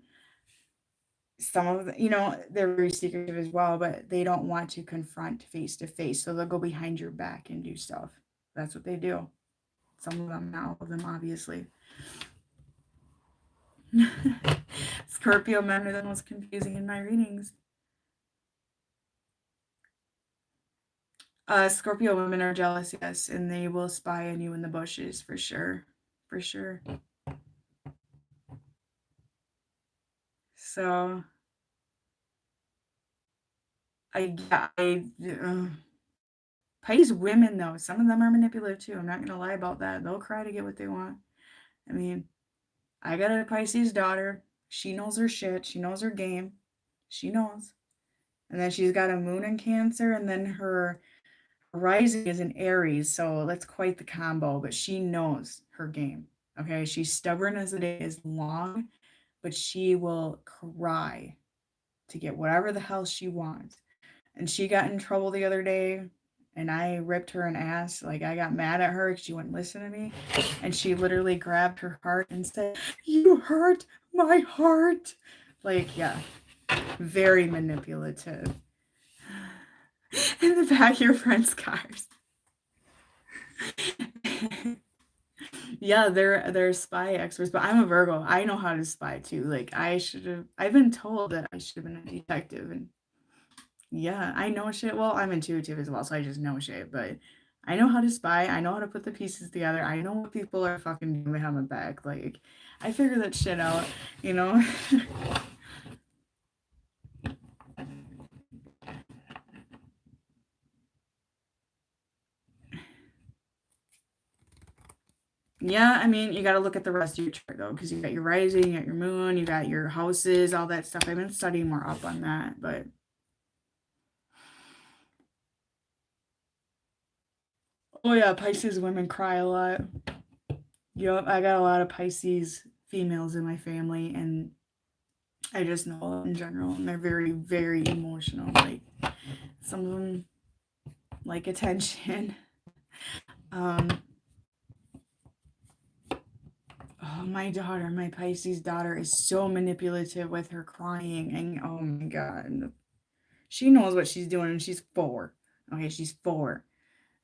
Some of them, you know, they're very secretive as well, but they don't want to confront face to face. So they'll go behind your back and do stuff. That's what they do. Some of them, not all of them, obviously. Scorpio men are the most confusing in my readings. Scorpio women are jealous, yes, and they will spy on you in the bushes for sure. For sure. So Pisces women though, some of them are manipulative too. I'm not gonna lie about that. They'll cry to get what they want. I mean, I got a Pisces daughter. She knows her shit. She knows her game. She knows. And then she's got a moon in Cancer, and then her rising is in Aries. So that's quite the combo. But she knows her game. Okay, she's stubborn as the day is long, but she will cry to get whatever the hell she wants. And she got in trouble the other day, and I ripped her an ass. Like, I got mad at her because she wouldn't listen to me. And she literally grabbed her heart and said, "You hurt my heart." Like, yeah, very manipulative. In the back of your friend's cars. Yeah, they're spy experts, but I'm a Virgo. I know how to spy too. Like, I've been told that I should have been a detective, and yeah, I know shit. Well, I'm intuitive as well, so I just know shit, but I know how to spy. I know how to put the pieces together. I know what people are fucking doing behind my back. Like, I figure that shit out, you know? Yeah, I mean, you got to look at the rest of your chart though, because you got your rising, you got your moon, you got your houses, all that stuff. I've been studying more up on that, but oh yeah, Pisces women cry a lot. Yup, I got a lot of Pisces females in my family, and I just know in general, and they're very, very emotional. Like, some of them like attention. Um, oh, my Pisces daughter is so manipulative with her crying, and oh my god, she knows what she's doing, and she's 4. Okay, she's 4.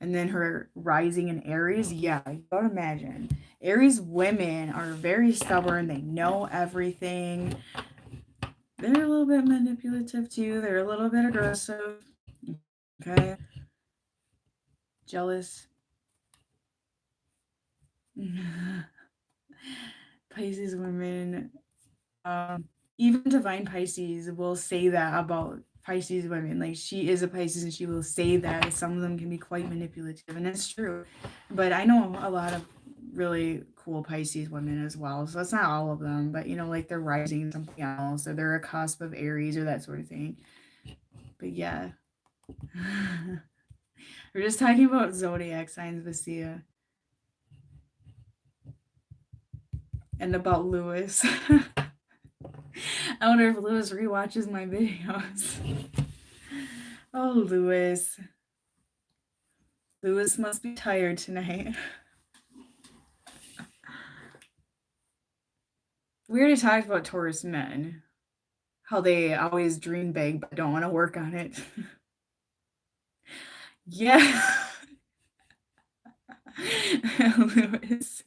And then her rising in Aries, yeah, you don't imagine. Aries women are very stubborn. They know everything. They're a little bit manipulative too. They're a little bit aggressive. Okay. Jealous. Pisces women, even divine Pisces will say that about Pisces women. Like, she is a Pisces and she will say that some of them can be quite manipulative, and it's true. But I know a lot of really cool Pisces women as well. So it's not all of them, but like they're rising something else, or they're a cusp of Aries or that sort of thing. But yeah. We're just talking about zodiac signs with Sia. And about Lewis. I wonder if Lewis rewatches my videos. Oh, Lewis. Lewis must be tired tonight. We already talked about Taurus men. How they always dream big but don't want to work on it. Yeah. Lewis.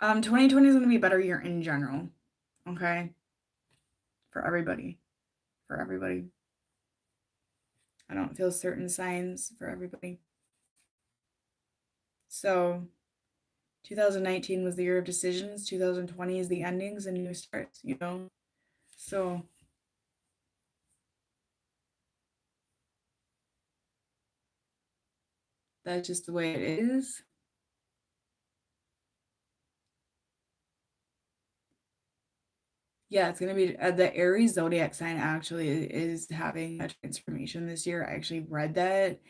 2020 is going to be a better year in general. Okay? For everybody. For everybody. I don't feel certain signs for everybody. So, 2019 was the year of decisions. 2020 is the endings and new starts, So, that's just the way it is. Yeah, it's gonna be the Aries zodiac sign actually is having a transformation this year. I actually read that,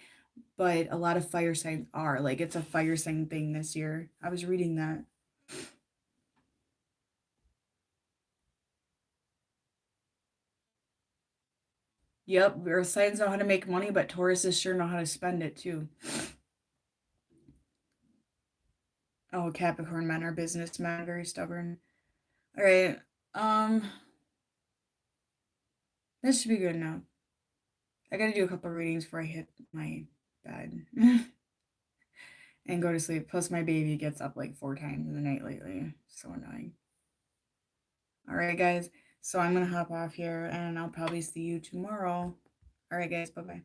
but a lot of fire signs are like it's a fire sign thing this year. I was reading that. Yep, Earth signs know how to make money, but Tauruses sure know how to spend it too. Oh, Capricorn men are businessmen, very stubborn. All right. Um, This should be good enough. I gotta do a couple readings before I hit my bed and go to sleep. Plus, my baby gets up like 4 times in the night lately. So annoying. All right, guys. So I'm gonna hop off here, and I'll probably see you tomorrow. All right, guys. Bye bye.